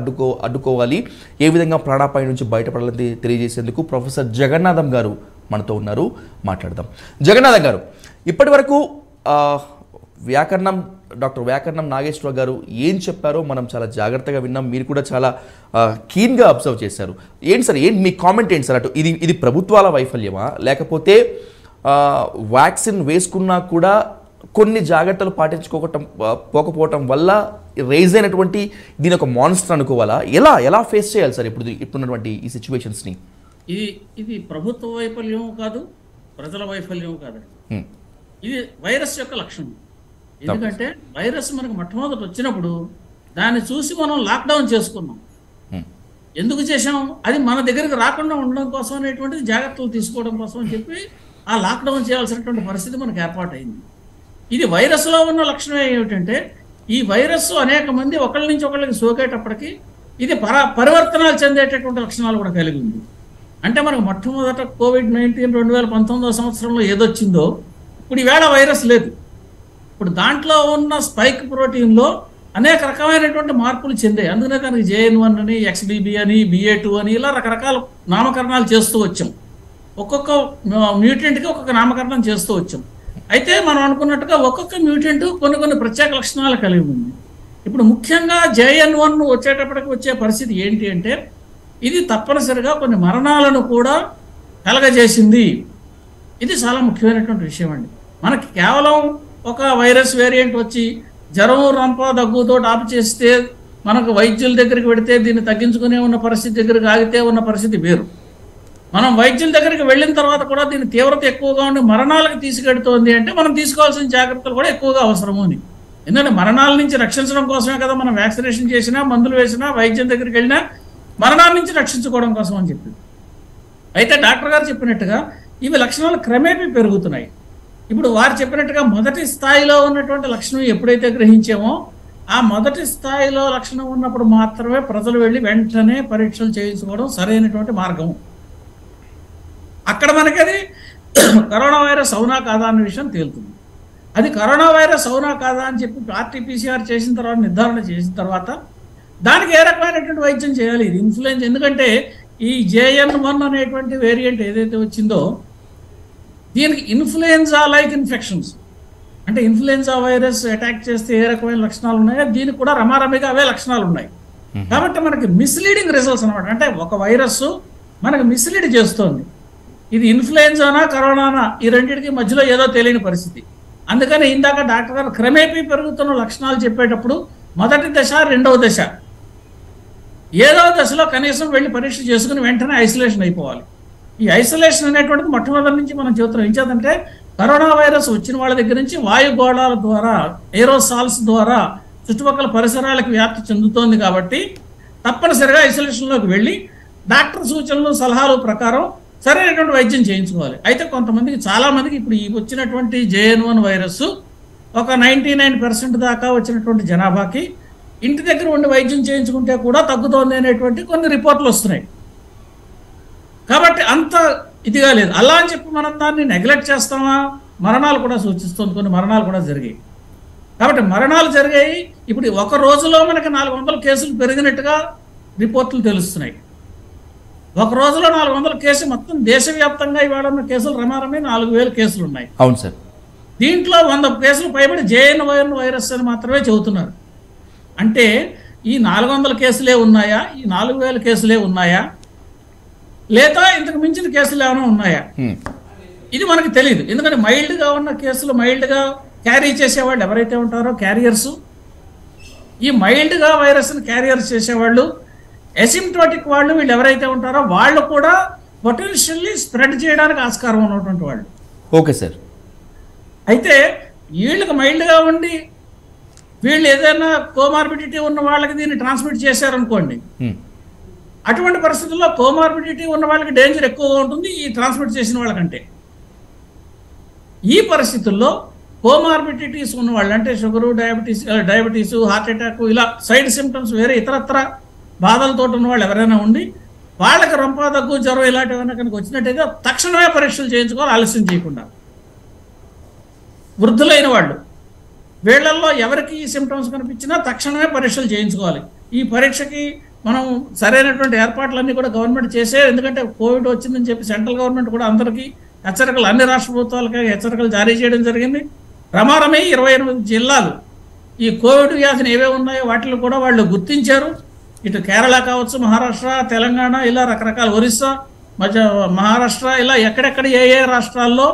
అడ్డుకోవాలి, ఏ విధంగా ప్రాణాపాయం నుంచి బయటపడాలని తెలియజేసేందుకు ప్రొఫెసర్ జగన్నాథం గారు మనతో ఉన్నారు. మాట్లాడదాం. జగన్నాథం గారు, ఇప్పటి వరకు డాక్టర్ వ్యాకరణం నాగేశ్వర గారు ఏం చెప్పారో మనం చాలా జాగ్రత్తగా విన్నాం. మీరు కూడా చాలా కీన్గా అబ్జర్వ్ చేశారు. ఏంటి సార్, మీ కామెంట్ ఏంటి సార్? అటు ఇది ప్రభుత్వాల వైఫల్యమా, లేకపోతే వ్యాక్సిన్ వేసుకున్నా కూడా కొన్ని జాగ్రత్తలు పోకపోవటం వల్ల రైజ్ అయినటువంటి దీని ఒక మాన్స్టర్ అనుకోవాలా? ఎలా ఫేస్ చేయాలి సార్ ఇప్పుడున్నటువంటి ఈ సిచ్యువేషన్స్ని? ఇది ప్రభుత్వ వైఫల్యం కాదు, ప్రజల వైఫల్యం కాదు. ఇది వైరస్ యొక్క లక్షణం. ఎందుకంటే వైరస్ మనకు మొట్టమొదటి వచ్చినప్పుడు దాన్ని చూసి మనం లాక్డౌన్ చేసుకున్నాం. ఎందుకు చేసాం? అది మన దగ్గరికి రాకుండా ఉండడం కోసం అనేటువంటిది జాగ్రత్తలు తీసుకోవడం కోసం అని చెప్పి ఆ లాక్డౌన్ చేయాల్సినటువంటి పరిస్థితి మనకు ఏర్పాటైంది. ఇది వైరస్లో ఉన్న లక్షణం ఏమిటంటే, ఈ వైరస్ అనేక మంది ఒకళ్ళ నుంచి ఒకళ్ళకి సోకేటప్పటికి ఇది పరివర్తనాలు చెందేటటువంటి లక్షణాలు కూడా కలిగి ఉంది. అంటే మనకు మొట్టమొదట COVID-19 2019 సంవత్సరంలో ఏదొచ్చిందో ఇప్పుడు ఈవేళ వైరస్ లేదు. ఇప్పుడు దాంట్లో ఉన్న స్పైక్ ప్రోటీన్లో అనేక రకమైనటువంటి మార్పులు చెందాయి. అందుకనే దానికి JN1 అని, XBB అని, BA2 అని ఇలా రకరకాల నామకరణాలు చేస్తూ వచ్చాం. ఒక్కొక్క మ్యూటెంట్కి ఒక్కొక్క నామకరణం చేస్తూ వచ్చాం. అయితే మనం అనుకున్నట్టుగా ఒక్కొక్క మ్యూటెంట్ కొన్ని ప్రత్యేక లక్షణాలు కలిగి ఉంది. ఇప్పుడు ముఖ్యంగా JN1 వచ్చేటప్పటికి వచ్చే పరిస్థితి ఏంటి అంటే, ఇది తప్పనిసరిగా కొన్ని మరణాలను కూడా కలగజేసింది. ఇది చాలా ముఖ్యమైనటువంటి విషయం అండి. మనకి కేవలం ఒక వైరస్ వేరియంట్ వచ్చి జ్వరం రంప దగ్గుతో ఆపు చేస్తే మనకు వైద్యుల దగ్గరికి వెళితే దీన్ని తగ్గించుకునే ఉన్న పరిస్థితి దగ్గరికి ఆగితే ఉన్న పరిస్థితి వేరు. మనం వైద్యుల దగ్గరికి వెళ్ళిన తర్వాత కూడా దీని తీవ్రత ఎక్కువగా ఉండి మరణాలకు తీసుకెడుతోంది అంటే మనం తీసుకోవాల్సిన జాగ్రత్తలు కూడా ఎక్కువగా అవసరము అని. ఎందుకంటే మరణాల నుంచి రక్షించడం కోసమే కదా మనం వ్యాక్సినేషన్ చేసినా, మందులు వేసినా, వైద్యం దగ్గరికి వెళ్ళినా మరణాల నుంచి రక్షించుకోవడం కోసం అని చెప్పింది. అయితే డాక్టర్ గారు చెప్పినట్టుగా ఇవి లక్షణాలు క్రమేపీ పెరుగుతున్నాయి. ఇప్పుడు వారు చెప్పినట్టుగా మొదటి స్థాయిలో ఉన్నటువంటి లక్షణం ఎప్పుడైతే గ్రహించామో ఆ మొదటి స్థాయిలో లక్షణం ఉన్నప్పుడు మాత్రమే ప్రజలు వెళ్ళి వెంటనే పరీక్షలు చేయించుకోవడం సరైనటువంటి మార్గం. అక్కడ మనకి అది కరోనా వైరస్ అవునా కాదా అన్న విషయం తేలుతుంది. అది కరోనా వైరస్ అవునా కాదా అని చెప్పి RT-PCR చేసిన తర్వాత నిర్ధారణ చేసిన తర్వాత దానికి ఏ రకమైనటువంటి వైద్యం చేయాలి. ఇది ఇన్ఫ్లుయెన్జా, ఎందుకంటే ఈ JN1 అనేటువంటి వేరియంట్ ఏదైతే వచ్చిందో దీనికి ఇన్ఫ్లుయెన్జా లైక్ ఇన్ఫెక్షన్స్, అంటే ఇన్ఫ్లుయెన్జా వైరస్ అటాక్ చేస్తే ఏ రకమైన లక్షణాలు ఉన్నాయో దీనికి కూడా రమారమిగా అవే లక్షణాలు ఉన్నాయి. కాబట్టి మనకి మిస్లీడింగ్ రిజల్ట్స్ అనమాట. అంటే ఒక వైరస్ మనకు మిస్లీడ్ చేస్తోంది. ఇది ఇన్ఫ్లుయెన్జానా కరోనానా ఈ రెండింటికి మధ్యలో ఏదో తెలియని పరిస్థితి. అందుకని ఇందాక డాక్టర్ గారు క్రమేపీ పెరుగుతున్న లక్షణాలు చెప్పేటప్పుడు మొదటి దశ, రెండవ దశ, ఏదో దశలో కనీసం వెళ్ళి పరీక్ష చేసుకుని వెంటనే ఐసోలేషన్ అయిపోవాలి. ఈ ఐసోలేషన్ అనేటువంటిది మొట్టమొదటి నుంచి మనం చెబుతున్నాం. ఏం చేద్దంటే కరోనా వైరస్ వచ్చిన వాళ్ళ దగ్గర నుంచి వాయుగోళాల ద్వారా, ఏరోసాల్స్ ద్వారా చుట్టుపక్కల పరిసరాలకు వ్యాప్తి చెందుతోంది. కాబట్టి తప్పనిసరిగా ఐసోలేషన్లోకి వెళ్ళి డాక్టర్ సూచనలు, సలహాలు ప్రకారం సరైనటువంటి వైద్యం చేయించుకోవాలి. అయితే కొంతమందికి, చాలామందికి ఇప్పుడు ఈ వచ్చినటువంటి JN1 వైరస్ ఒక 99% దాకా వచ్చినటువంటి జనాభాకి ఇంటి దగ్గర ఉండి వైద్యం చేయించుకుంటే కూడా తగ్గుతోంది అనేటువంటి కొన్ని రిపోర్ట్లు వస్తున్నాయి. కాబట్టి అంత ఇదిగా లేదు. అలా అని చెప్పి మనం దాన్ని నెగ్లెక్ట్ చేస్తామా? మరణాలు కూడా సూచిస్తుంది, కొన్ని మరణాలు కూడా జరిగాయి. కాబట్టి మరణాలు జరిగాయి. ఇప్పుడు ఒక రోజులో మనకి 400 కేసులు పెరిగినట్టుగా రిపోర్ట్లు తెలుస్తున్నాయి. ఒక రోజులో 400 కేసులు, మొత్తం దేశవ్యాప్తంగా ఇవాళ ఉన్న కేసులు రమారమే 4000 కేసులు ఉన్నాయి. అవును సార్. దీంట్లో 100 కేసులు పైబడి JN1 వైరస్ అని మాత్రమే చెబుతున్నారు. అంటే ఈ 400 కేసులే ఉన్నాయా, ఈ 4000 కేసులే ఉన్నాయా, లేదా ఇంతకు మించిన కేసులు ఏమైనా ఉన్నాయా, ఇది మనకు తెలియదు. ఎందుకంటే మైల్డ్గా ఉన్న కేసులు, మైల్డ్గా క్యారీ చేసేవాళ్ళు ఎవరైతే ఉంటారో క్యారియర్స్, ఈ మైల్డ్గా వైరస్ని క్యారియర్స్ చేసేవాళ్ళు, ఎసిమ్టోటిక్ వాళ్ళు, వీళ్ళు ఎవరైతే ఉంటారో వాళ్ళు కూడా పొటెన్షియల్లీ స్ప్రెడ్ చేయడానికి ఆస్కారం ఉన్నటువంటి వాళ్ళు. Okay sir. అయితే వీళ్ళకి మైల్డ్గా ఉండి వీళ్ళు ఏదైనా కోమార్బిడిటీ ఉన్న వాళ్ళకి దీన్ని ట్రాన్స్మిట్ చేశారనుకోండి, అటువంటి పరిస్థితుల్లో కోమార్బిడిటీ ఉన్న వాళ్ళకి డేంజర్ ఎక్కువగా ఉంటుంది ఈ ట్రాన్స్మిట్ చేసిన వాళ్ళకంటే. ఈ పరిస్థితుల్లో కోమార్బిడిటీస్ ఉన్న వాళ్ళు, అంటే షుగరు, డయాబెటీస్, హార్ట్ అటాక్, ఇలా సైడ్ సిమ్టమ్స్ వేరే ఇతరత్ర బాధలతో ఉన్న వాళ్ళు ఎవరైనా ఉండి వాళ్ళకి రంప, దగ్గు, జ్వరం ఇలాంటివైనా కనుక వచ్చినట్టయితే తక్షణమే పరీక్షలు చేయించుకోవాలి, ఆలస్యం చేయకుండా. వృద్ధులైన వాళ్ళు, వీళ్ళల్లో ఎవరికి ఈ సిమ్టమ్స్ కనిపించినా తక్షణమే పరీక్షలు చేయించుకోవాలి. ఈ పరీక్షకి మనం సరైనటువంటి ఏర్పాట్లన్నీ కూడా గవర్నమెంట్ చేసే, ఎందుకంటే కోవిడ్ వచ్చిందని చెప్పి సెంట్రల్ గవర్నమెంట్ కూడా అందరికీ హెచ్చరికలు, అన్ని రాష్ట్ర ప్రభుత్వాలకి హెచ్చరికలు జారీ చేయడం జరిగింది. రమారమే 28 జిల్లాలు ఈ కోవిడ్ వ్యాధిని ఏవే ఉన్నాయో వాటిని కూడా వాళ్ళు గుర్తించారు. ఇటు కేరళ కావచ్చు, మహారాష్ట్ర, తెలంగాణ, ఇలా రకరకాల, ఒరిస్సా, మహారాష్ట్ర, ఇలా ఎక్కడెక్కడ ఏ ఏ రాష్ట్రాల్లో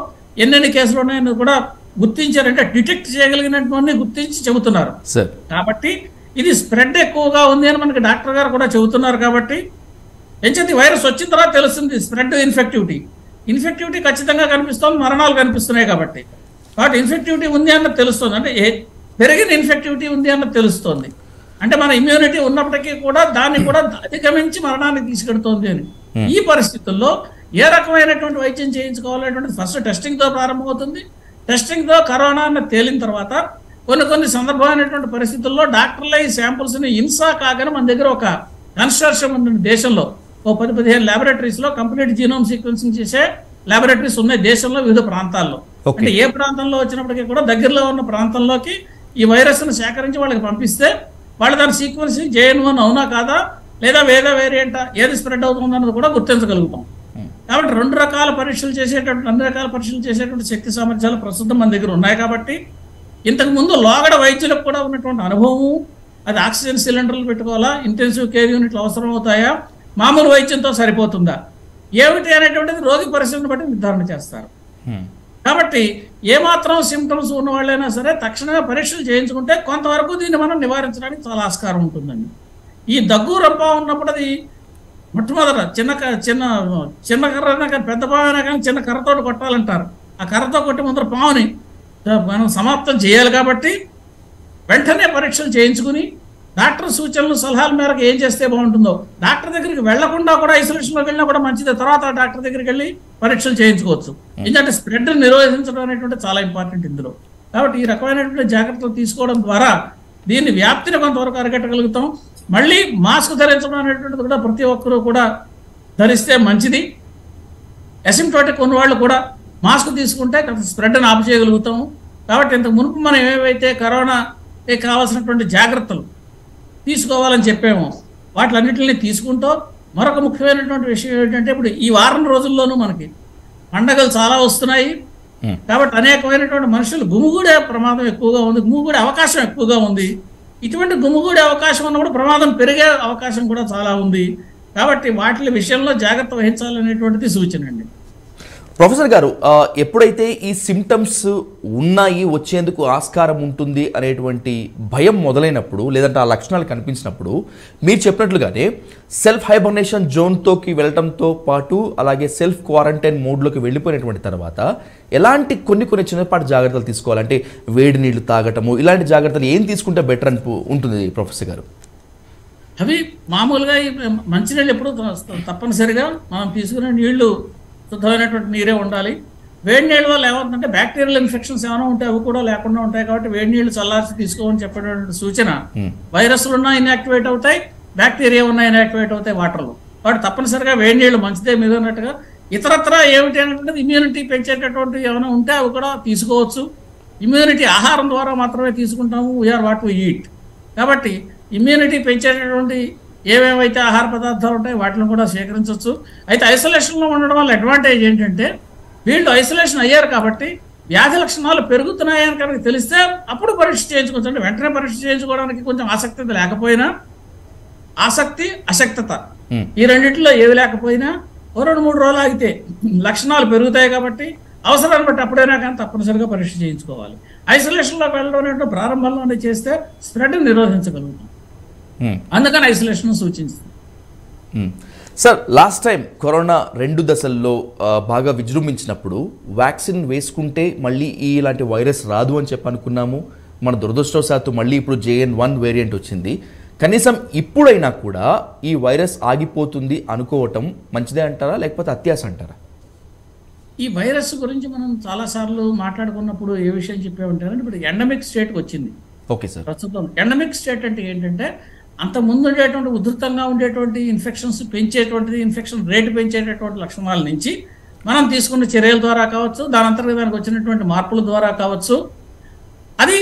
ఎన్నెన్ని కేసులు ఉన్నాయని కూడా గుర్తించారంటే డిటెక్ట్ చేయగలిగినటువంటి గుర్తించి చెబుతున్నారు. కాబట్టి ఇది స్ప్రెడ్ ఎక్కువగా ఉంది అని మనకి డాక్టర్ గారు కూడా చెబుతున్నారు. కాబట్టి ఎంచేది వైరస్ వచ్చిన తర్వాత తెలుస్తుంది స్ప్రెడ్, ఇన్ఫెక్టివిటీ ఖచ్చితంగా కనిపిస్తుంది, మరణాలు కనిపిస్తున్నాయి. కాబట్టి ఇన్ఫెక్టివిటీ ఉంది అన్నది తెలుస్తుంది, అంటే పెరిగిన ఇన్ఫెక్టివిటీ ఉంది అన్నది తెలుస్తుంది. అంటే మన ఇమ్యూనిటీ ఉన్నప్పటికీ కూడా దాన్ని కూడా అధిగమించి మరణానికి తీసుకెడుతోంది అని. ఈ పరిస్థితుల్లో ఏ రకమైనటువంటి వైద్యం చేయించుకోవాలనేటువంటి ఫస్ట్ టెస్టింగ్తో ప్రారంభమవుతుంది. టెస్టింగ్తో కరోనా అన్న తేలిన తర్వాత కొన్ని సందర్భమైనటువంటి పరిస్థితుల్లో డాక్టర్ల ఈ శాంపుల్స్ని ఇన్సా కాగానే మన దగ్గర ఒక కన్స్ట్రక్షన్ ఉంది దేశంలో. ఓ 10-15 ల్యాబొరేటరీస్లో కంప్లీట్ జీనోమ్ సీక్వెన్సింగ్ చేసే ల్యాబొరేటరీస్ ఉన్నాయి దేశంలో వివిధ ప్రాంతాల్లో. అంటే ఏ ప్రాంతంలో వచ్చినప్పటికీ కూడా దగ్గరలో ఉన్న ప్రాంతంలోకి ఈ వైరస్ను సేకరించి వాళ్ళకి పంపిస్తే వాళ్ళు దాని సీక్వెన్సింగ్ JN1 అవునా కాదా, లేదా వేరే వేరియంటా, ఏది స్ప్రెడ్ అవుతుందన్నది కూడా గుర్తించగలుగుతాం. కాబట్టి అన్ని రకాల పరీక్షలు చేసేటువంటి శక్తి సామర్థ్యాలు ప్రస్తుతం మన దగ్గర ఉన్నాయి. కాబట్టి ఇంతకుముందు లోగడ వైద్యులకు కూడా ఉన్నటువంటి అనుభవం, అది ఆక్సిజన్ సిలిండర్లు పెట్టుకోవాలా, ఇంటెన్సివ్ కేర్ యూనిట్లు అవసరం అవుతాయా, మామూలు వైద్యంతో సరిపోతుందా ఏమిటి అనేటువంటిది రోగి పరిస్థితిని బట్టి నిర్ధారణ చేస్తారు. కాబట్టి ఏమాత్రం సిమ్టమ్స్ ఉన్న వాళ్ళైనా సరే తక్షణమే పరీక్షలు చేయించుకుంటే కొంతవరకు దీన్ని మనం నివారించడానికి చాలా ఆస్కారం ఉంటుందండి. ఈ దగ్గు రప్ప ఉన్నప్పుడు అది మొట్టమొదట చిన్న కర్రైనా కానీ పెద్ద పామైనా కానీ చిన్న కర్రతో కొట్టాలంటారు. ఆ కర్రతో కొట్టి ముందర పాముని మనం సమాప్తం చేయాలి. కాబట్టి వెంటనే పరీక్షలు చేయించుకుని డాక్టర్ సూచనలు సలహాల మేరకు ఏం చేస్తే బాగుంటుందో, డాక్టర్ దగ్గరికి వెళ్లకుండా కూడా ఐసోలేషన్లోకి వెళ్ళినా కూడా మంచిదే, తర్వాత డాక్టర్ దగ్గరికి వెళ్ళి పరీక్షలు చేయించుకోవచ్చు. ఎందుకంటే స్ప్రెడ్ నిరోధించడం అనేటువంటి చాలా ఇంపార్టెంట్ ఇందులో. కాబట్టి ఈ రకమైనటువంటి జాగ్రత్తలు తీసుకోవడం ద్వారా దీన్ని వ్యాప్తిని కొంతవరకు అరికట్టగలుగుతాం. మళ్ళీ మాస్క్ ధరించడం అనేటువంటిది కూడా ప్రతి ఒక్కరూ కూడా ధరిస్తే మంచిది. అసిమ్టోటిక్ ఉన్న వాళ్ళు కూడా మాస్క్ తీసుకుంటే స్ప్రెడ్ని ఆపు చేయగలుగుతాము. కాబట్టి ఇంతకు మునుపు మనం ఏవైతే కరోనాకి కావాల్సినటువంటి జాగ్రత్తలు తీసుకోవాలని చెప్పామో వాటిలన్నింటినీ తీసుకుంటూ మరొక ముఖ్యమైనటువంటి విషయం ఏంటంటే ఇప్పుడు ఈ వారం రోజుల్లోనూ మనకి పండగలు చాలా వస్తున్నాయి. కాబట్టి అనేకమైనటువంటి మనుషులు గుమిగూడే ప్రమాదం ఎక్కువగా ఉంది, గుమిగూడే అవకాశం ఎక్కువగా ఉంది. ఇటువంటి గుమిగూడే అవకాశం ఉన్నప్పుడు ప్రమాదం పెరిగే అవకాశం కూడా చాలా ఉంది. కాబట్టి వాటి విషయంలో జాగ్రత్త వహించాలనేటువంటిది సూచన అండి. ప్రొఫెసర్ గారు, ఎప్పుడైతే ఈ సిమ్టమ్స్ ఉన్నాయి, వచ్చేందుకు ఆస్కారం ఉంటుంది అనేటువంటి భయం మొదలైనప్పుడు, లేదంటే ఆ లక్షణాలు కనిపించినప్పుడు మీరు చెప్పినట్లుగానే సెల్ఫ్ హైబర్నేషన్ జోన్తోకి వెళ్ళటంతో పాటు అలాగే సెల్ఫ్ క్వారంటైన్ మోడ్లోకి వెళ్ళిపోయినటువంటి తర్వాత ఎలాంటి కొన్ని చిన్నపాటి జాగ్రత్తలు తీసుకోవాలంటే వేడి నీళ్లు తాగటము, ఇలాంటి జాగ్రత్తలు ఏం తీసుకుంటే బెటర్ ఉంటుంది ప్రొఫెసర్ గారు? అవి మామూలుగా మంచినీళ్ళు ఎప్పుడు తప్పనిసరిగా మనం తీసుకునే నీళ్లు శుద్ధమైనటువంటి నీరే ఉండాలి. వేడి నీళ్ళ వల్ల ఏమవుతుందంటే బ్యాక్టీరియల్ ఇన్ఫెక్షన్స్ ఏమైనా ఉంటే అవి కూడా లేకుండా ఉంటాయి. కాబట్టి వేడి నీళ్లు చల్లార్చి తీసుకోమని చెప్పేటువంటి సూచన. వైరస్లు ఉన్నా ఇన్యాక్టివేట్ అవుతాయి, బ్యాక్టీరియా ఉన్నా ఇన్యాక్టివేట్ అవుతాయి వాటర్లో. కాబట్టి తప్పనిసరిగా వేడి నీళ్ళు మంచిదే. మీరు అన్నట్టుగా ఇతరత్ర ఏమిటి అనేటువంటిది ఇమ్యూనిటీ పెంచేటటువంటి ఏమైనా ఉంటే అవి కూడా తీసుకోవచ్చు. ఇమ్యూనిటీ ఆహారం ద్వారా మాత్రమే తీసుకుంటాము, వీఆర్ వాట్ వి ఈట్. కాబట్టి ఇమ్యూనిటీ పెంచేటటువంటి ఏమేమైతే ఆహార పదార్థాలు ఉంటాయి వాటిని కూడా సేకరించవచ్చు. అయితే ఐసోలేషన్లో ఉండడం వల్ల అడ్వాంటేజ్ ఏంటంటే వీళ్ళు ఐసోలేషన్ అయ్యారు కాబట్టి వ్యాధి లక్షణాలు పెరుగుతున్నాయని కనుక తెలిస్తే అప్పుడు పరీక్ష చేయించుకోవచ్చు. అంటే వెంటనే పరీక్ష చేయించుకోవడానికి కొంచెం ఆసక్తి లేకపోయినా, ఆసక్తి అశక్తత ఈ రెండింటిలో ఏవి లేకపోయినా 2-3 రోజులు ఆగితే లక్షణాలు పెరుగుతాయి. కాబట్టి అవసరాన్ని బట్టి అప్పుడైనా కానీ తప్పనిసరిగా పరీక్ష చేయించుకోవాలి. ఐసోలేషన్లోకి వెళ్ళడం అనేటువంటి ప్రారంభంలోనే చేస్తే స్ప్రెడ్ నిరోధించగలుగుతాం. అందుకని ఐసోలేషన్ సూచించింది. సార్, లాస్ట్ టైం కరోనా 2 దశల్లో బాగా విజృంభించినప్పుడు వ్యాక్సిన్ వేసుకుంటే మళ్ళీ ఇలాంటి వైరస్ రాదు అని చెప్పి అనుకున్నాము. మన దురదృష్టవశాత్తు మళ్ళీ ఇప్పుడు JN1 వేరియంట్ వచ్చింది. కనీసం ఇప్పుడైనా కూడా ఈ వైరస్ ఆగిపోతుంది అనుకోవటం మంచిదే అంటారా, లేకపోతే అత్యాశ అంటారా? ఈ వైరస్ గురించి మనం చాలాసార్లు మాట్లాడుకున్నప్పుడు ఏ విషయం చెప్పామంటారంటే ఇప్పుడు ఎండమిక్ స్టేట్కి వచ్చింది. Okay sir. ప్రస్తుతం ఎండమిక్ స్టేట్ అంటే ఏంటంటే అంత ముందు ఉండేటువంటి ఉధృతంగా ఉండేటువంటి ఇన్ఫెక్షన్స్ పెంచేటువంటిది, ఇన్ఫెక్షన్ రేటు పెంచేటటువంటి లక్షణాల నుంచి మనం తీసుకున్న చర్యల ద్వారా కావచ్చు, దాని అంతర్గత దానికి వచ్చినటువంటి మార్పుల ద్వారా కావచ్చు, అది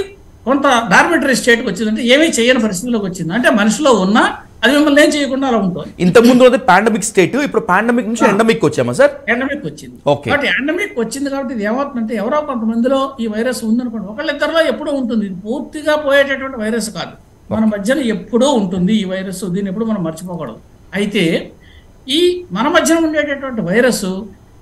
కొంత డార్మిటరీ స్టేట్కి వచ్చిందంటే ఏమీ చేయని పరిస్థితిలోకి వచ్చింది. అంటే మనిషిలో ఉన్నా అది మిమ్మల్ని ఏం చేయకుండా అలా ఉంటుంది. ఇంతకుముందు పాండమిక్ స్టేట్, ఇప్పుడు పాండమిక్ నుంచి ఎండమిక్ వచ్చామా సార్? ఎండమిక్ వచ్చింది. కాబట్టి ఎండమిక్ వచ్చింది కాబట్టి ఇది ఏమవుతుందంటే ఎవరో కొంతమందిలో ఈ వైరస్ ఉందనుకోండి, ఒకళ్ళిద్దరిలో ఎప్పుడూ ఉంటుంది. ఇది పూర్తిగా పోయేటటువంటి వైరస్ కాదు, మన మధ్యన ఎప్పుడూ ఉంటుంది ఈ వైరస్. దీన్ని ఎప్పుడు మనం మర్చిపోకూడదు. అయితే ఈ మన మధ్యన ఉండేటటువంటి వైరస్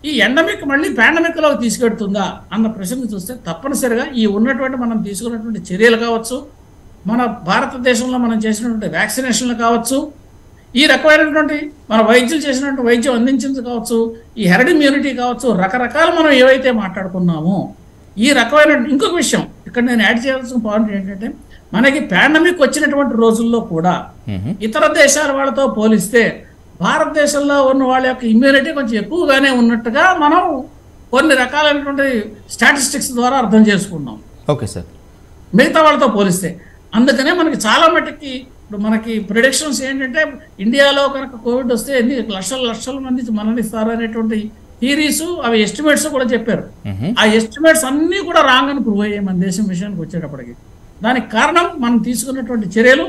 ఈ ఎండమిక్ మళ్ళీ పాండమిక్లోకి తీసుకెడుతుందా అన్న ప్రశ్న చూస్తే తప్పనిసరిగా ఈ ఉన్నటువంటి మనం తీసుకున్నటువంటి చర్యలు కావచ్చు, మన భారతదేశంలో మనం చేసినటువంటి వ్యాక్సినేషన్లు కావచ్చు, ఈ రకమైనటువంటి మన వైద్యులు చేసినటువంటి వైద్యం అందించింది కావచ్చు, ఈ హెర్డ్ ఇమ్యూనిటీ కావచ్చు, రకరకాలు మనం ఏవైతే మాట్లాడుకున్నామో ఈ రకమైన ఇంకొక విషయం ఇక్కడ నేను యాడ్ చేయాల్సిన పాయింట్ ఏంటంటే మనకి పాండమిక్ వచ్చినటువంటి రోజుల్లో కూడా ఇతర దేశాల వాళ్ళతో పోలిస్తే భారతదేశంలో ఉన్న వాళ్ళ యొక్క ఇమ్యూనిటీ కొంచెం ఎక్కువగానే ఉన్నట్టుగా మనం కొన్ని రకాలైనటువంటి స్టాటిస్టిక్స్ ద్వారా అర్థం చేసుకున్నాం. Okay sir. మిగతా వాళ్ళతో పోలిస్తే అందుకనే మనకి చాలా మటుకి ఇప్పుడు మనకి ప్రిడిక్షన్స్ ఏంటంటే ఇండియాలో కనుక కోవిడ్ వస్తే ఎన్ని లక్షల మంది మరణిస్తారు అనేటువంటి థీరీస్, అవి ఎస్టిమేట్స్ కూడా చెప్పారు. ఆ ఎస్టిమేట్స్ అన్నీ కూడా రాంగ్ అని ప్రూవ్ అయ్యాయి మన దేశం విషయానికి వచ్చేటప్పటికి. దానికి కారణం మనం తీసుకున్నటువంటి చర్యలు,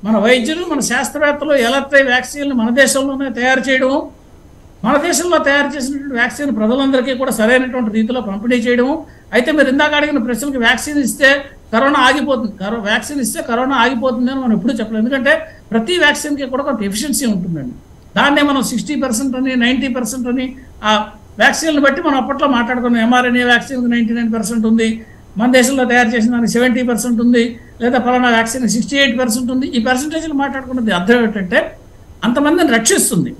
మన వైద్యులు, మన శాస్త్రవేత్తలు ఎలాంటి వ్యాక్సిన్లు మన దేశంలోనే తయారు చేయడము, మన దేశంలో తయారు చేసినటువంటి వ్యాక్సిన్ ప్రజలందరికీ కూడా సరైనటువంటి రీతిలో పంపిణీ చేయడము. అయితే మీరు ఇందాక అడిగిన ప్రశ్నకి వ్యాక్సిన్ ఇస్తే కరోనా ఆగిపోతుంది, వ్యాక్సిన్ ఇస్తే కరోనా ఆగిపోతుంది అని మనం ఎప్పుడూ చెప్పలేదు. ఎందుకంటే ప్రతి వ్యాక్సిన్కి కూడా కొంత ఎఫిషియన్సీ ఉంటుందండి. దాన్నే మనం 60% అని 90% అని ఆ వ్యాక్సిన్లు బట్టి మనం అప్పట్లో మాట్లాడుకున్నాం. mRNA వ్యాక్సిన్ 99% ఉంది, మన దేశంలో తయారు చేసిన దానికి 70% ఉంది, లేదా ఫలానా వ్యాక్సిన్ 68% ఉంది. ఈ పర్సంటేజ్లు మాట్లాడుకున్నది అర్థం ఏంటంటే అంతమందిని రక్షిస్తుంది,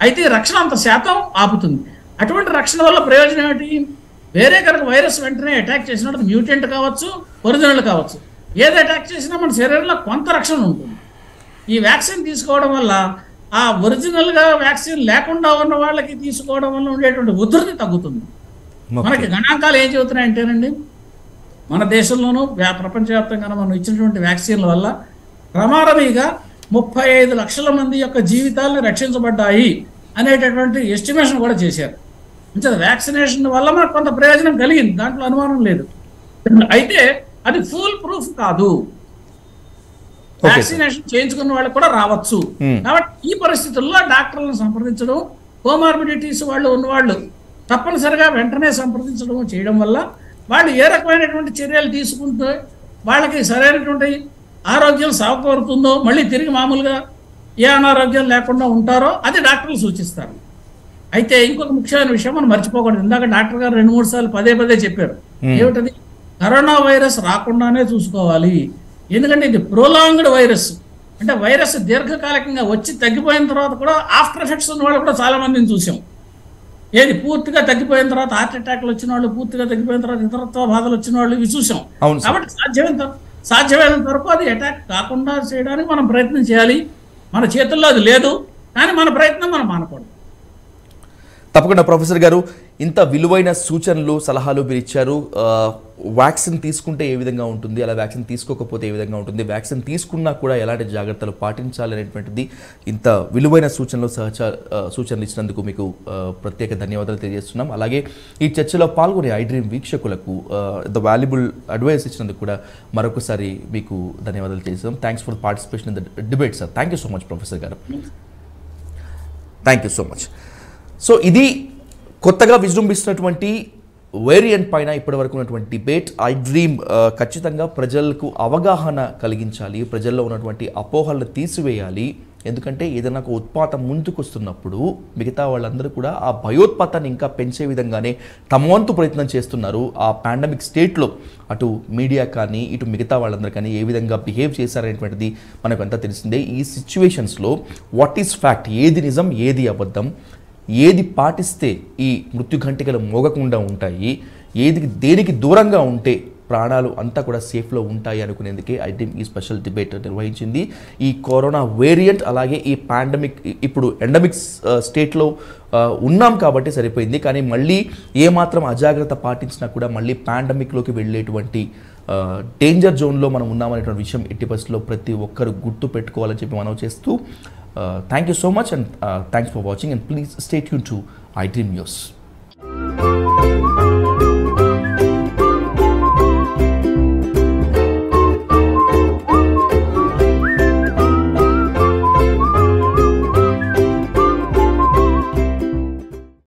అయితే ఈ రక్షణ అంత శాతం ఆపుతుంది. అటువంటి రక్షణ వల్ల ప్రయోజనం ఏమిటి? వేరే కనుక వైరస్ వెంటనే అటాక్ చేసినప్పుడు మ్యూటెంట్ కావచ్చు, ఒరిజినల్ కావచ్చు, ఏది అటాక్ చేసినా మన శరీరంలో కొంత రక్షణ ఉంటుంది. ఈ వ్యాక్సిన్ తీసుకోవడం వల్ల ఆ ఒరిజినల్గా వ్యాక్సిన్ లేకుండా ఉన్న వాళ్ళకి తీసుకోవడం వల్ల ఉండేటువంటి ఉధృతి తగ్గుతుంది. మనకి గణాంకాలు ఏం చెబుతున్నాయంటేనండి, మన దేశంలోనూ ప్రపంచవ్యాప్తంగా మనం ఇచ్చినటువంటి వ్యాక్సిన్ల వల్ల ప్రమాదమీగా 35 లక్షల మంది యొక్క జీవితాలను రక్షించబడ్డాయి అనేటటువంటి ఎస్టిమేషన్ కూడా చేశారు. అంటే వ్యాక్సినేషన్ వల్ల మనకు కొంత ప్రయోజనం కలిగింది, దాంట్లో అనుమానం లేదు. అయితే అది ఫుల్ ప్రూఫ్ కాదు, వ్యాక్సినేషన్ చేయించుకున్న వాళ్ళకి కూడా రావచ్చు. కాబట్టి ఈ పరిస్థితుల్లో డాక్టర్లను సంప్రదించడం, కోమార్బిడిటీస్ వాళ్ళు ఉన్నవాళ్ళు తప్పనిసరిగా వెంటనే సంప్రదించడం చేయడం వల్ల వాళ్ళు ఏ రకమైనటువంటి చర్యలు తీసుకుంటే వాళ్ళకి సరైనటువంటి ఆరోగ్యం సాగుకోరుతుందో, మళ్ళీ తిరిగి మామూలుగా ఏ అనారోగ్యం లేకుండా ఉంటారో అది డాక్టర్లు సూచిస్తారు. అయితే ఇంకొక ముఖ్యమైన విషయం మనం మర్చిపోకూడదు. ఇందాక డాక్టర్ గారు 2-3 సార్లు పదే చెప్పారు. ఏమిటది? కరోనా వైరస్ రాకుండానే చూసుకోవాలి. ఎందుకంటే ఇది ప్రొలాంగ్డ్ వైరస్, అంటే వైరస్ దీర్ఘకాలికంగా వచ్చి తగ్గిపోయిన తర్వాత కూడా ఆఫ్టర్ ఎఫెక్ట్స్ ఉన్న వాళ్ళు కూడా చాలా మందిని చూసాం. ఏది పూర్తిగా తగ్గిపోయిన తర్వాత హార్ట్ అటాక్లు వచ్చిన వాళ్ళు, పూర్తిగా తగ్గిపోయిన తర్వాత ఇతరత్వ బాధలు వచ్చిన వాళ్ళు ఇవి చూసాం. కాబట్టి సాధ్యమైనంత వరకు అది అటాక్ కాకుండా చేయడానికి మనం ప్రయత్నం చేయాలి. మన చేతుల్లో అది లేదు, కానీ మన ప్రయత్నం మనం మానకూడదు. తప్పకుండా ప్రొఫెసర్ గారు, ఇంత విలువైన సూచనలు సలహాలు మీరు ఇచ్చారు. వ్యాక్సిన్ తీసుకుంటే ఏ విధంగా ఉంటుంది, అలా వ్యాక్సిన్ తీసుకోకపోతే ఏ విధంగా ఉంటుంది, వ్యాక్సిన్ తీసుకున్నా కూడా ఎలాంటి జాగ్రత్తలు పాటించాలి అనేటువంటిది ఇంత విలువైన సూచనలు ఇచ్చినందుకు మీకు ప్రత్యేక ధన్యవాదాలు తెలియజేస్తున్నాం. అలాగే ఈ చర్చలో పాల్గొనే iDream వీక్షకులకు ఇంత వాల్యుబుల్ అడ్వైస్ ఇచ్చినందుకు కూడా మరొకసారి మీకు ధన్యవాదాలు తెలియజేస్తాం. Thanks for participation in the debate sir. Thank you so much professor గారు. Thank you so much. So ఇది కొత్తగా విజృంభిస్తున్నటువంటి వేరియంట్ పైన ఇప్పటివరకు ఉన్నటువంటి డిబేట్. iDream ఖచ్చితంగా ప్రజలకు అవగాహన కలిగించాలి, ప్రజల్లో ఉన్నటువంటి అపోహలను తీసివేయాలి. ఎందుకంటే ఏదైనా ఒక ఉత్పాతం ముందుకు వస్తున్నప్పుడు మిగతా వాళ్ళందరూ కూడా ఆ భయోత్పాతాన్ని ఇంకా పెంచే విధంగానే తమ వంతు ప్రయత్నం చేస్తున్నారు. ఆ పాండమిక్ స్టేట్లో అటు మీడియా కానీ ఇటు మిగతా వాళ్ళందరూ కానీ ఏ విధంగా బిహేవ్ చేశారనేటువంటిది మనకు అంతా తెలిసిందే. ఈ సిచ్యువేషన్స్లో వాట్ ఈస్ ఫ్యాక్ట్, ఏది నిజం ఏది అబద్ధం, ఏది పాటిస్తే ఈ మృత్యుఘంటికలు మోగకుండా ఉంటాయి, దేనికి దూరంగా ఉంటే ప్రాణాలు అంతా కూడా సేఫ్లో ఉంటాయి అనుకునేందుకే iDream ఈ స్పెషల్ డిబేట్ నిర్వహించింది. ఈ కరోనా వేరియంట్ అలాగే ఈ పాండమిక్ ఇప్పుడు ఎండమిక్ స్టేట్లో ఉన్నాం కాబట్టి సరిపోయింది, కానీ మళ్ళీ ఏమాత్రం అజాగ్రత్త పాటించినా కూడా మళ్ళీ పాండమిక్లోకి వెళ్ళేటువంటి డేంజర్ జోన్లో మనం ఉన్నామనేటువంటి విషయం ఎట్టి పరిస్థితుల్లో ప్రతి ఒక్కరు గుర్తు పెట్టుకోవాలని చెప్పి మనం చేస్తూ thank you so much and thanks for watching and please stay tuned to iDream News.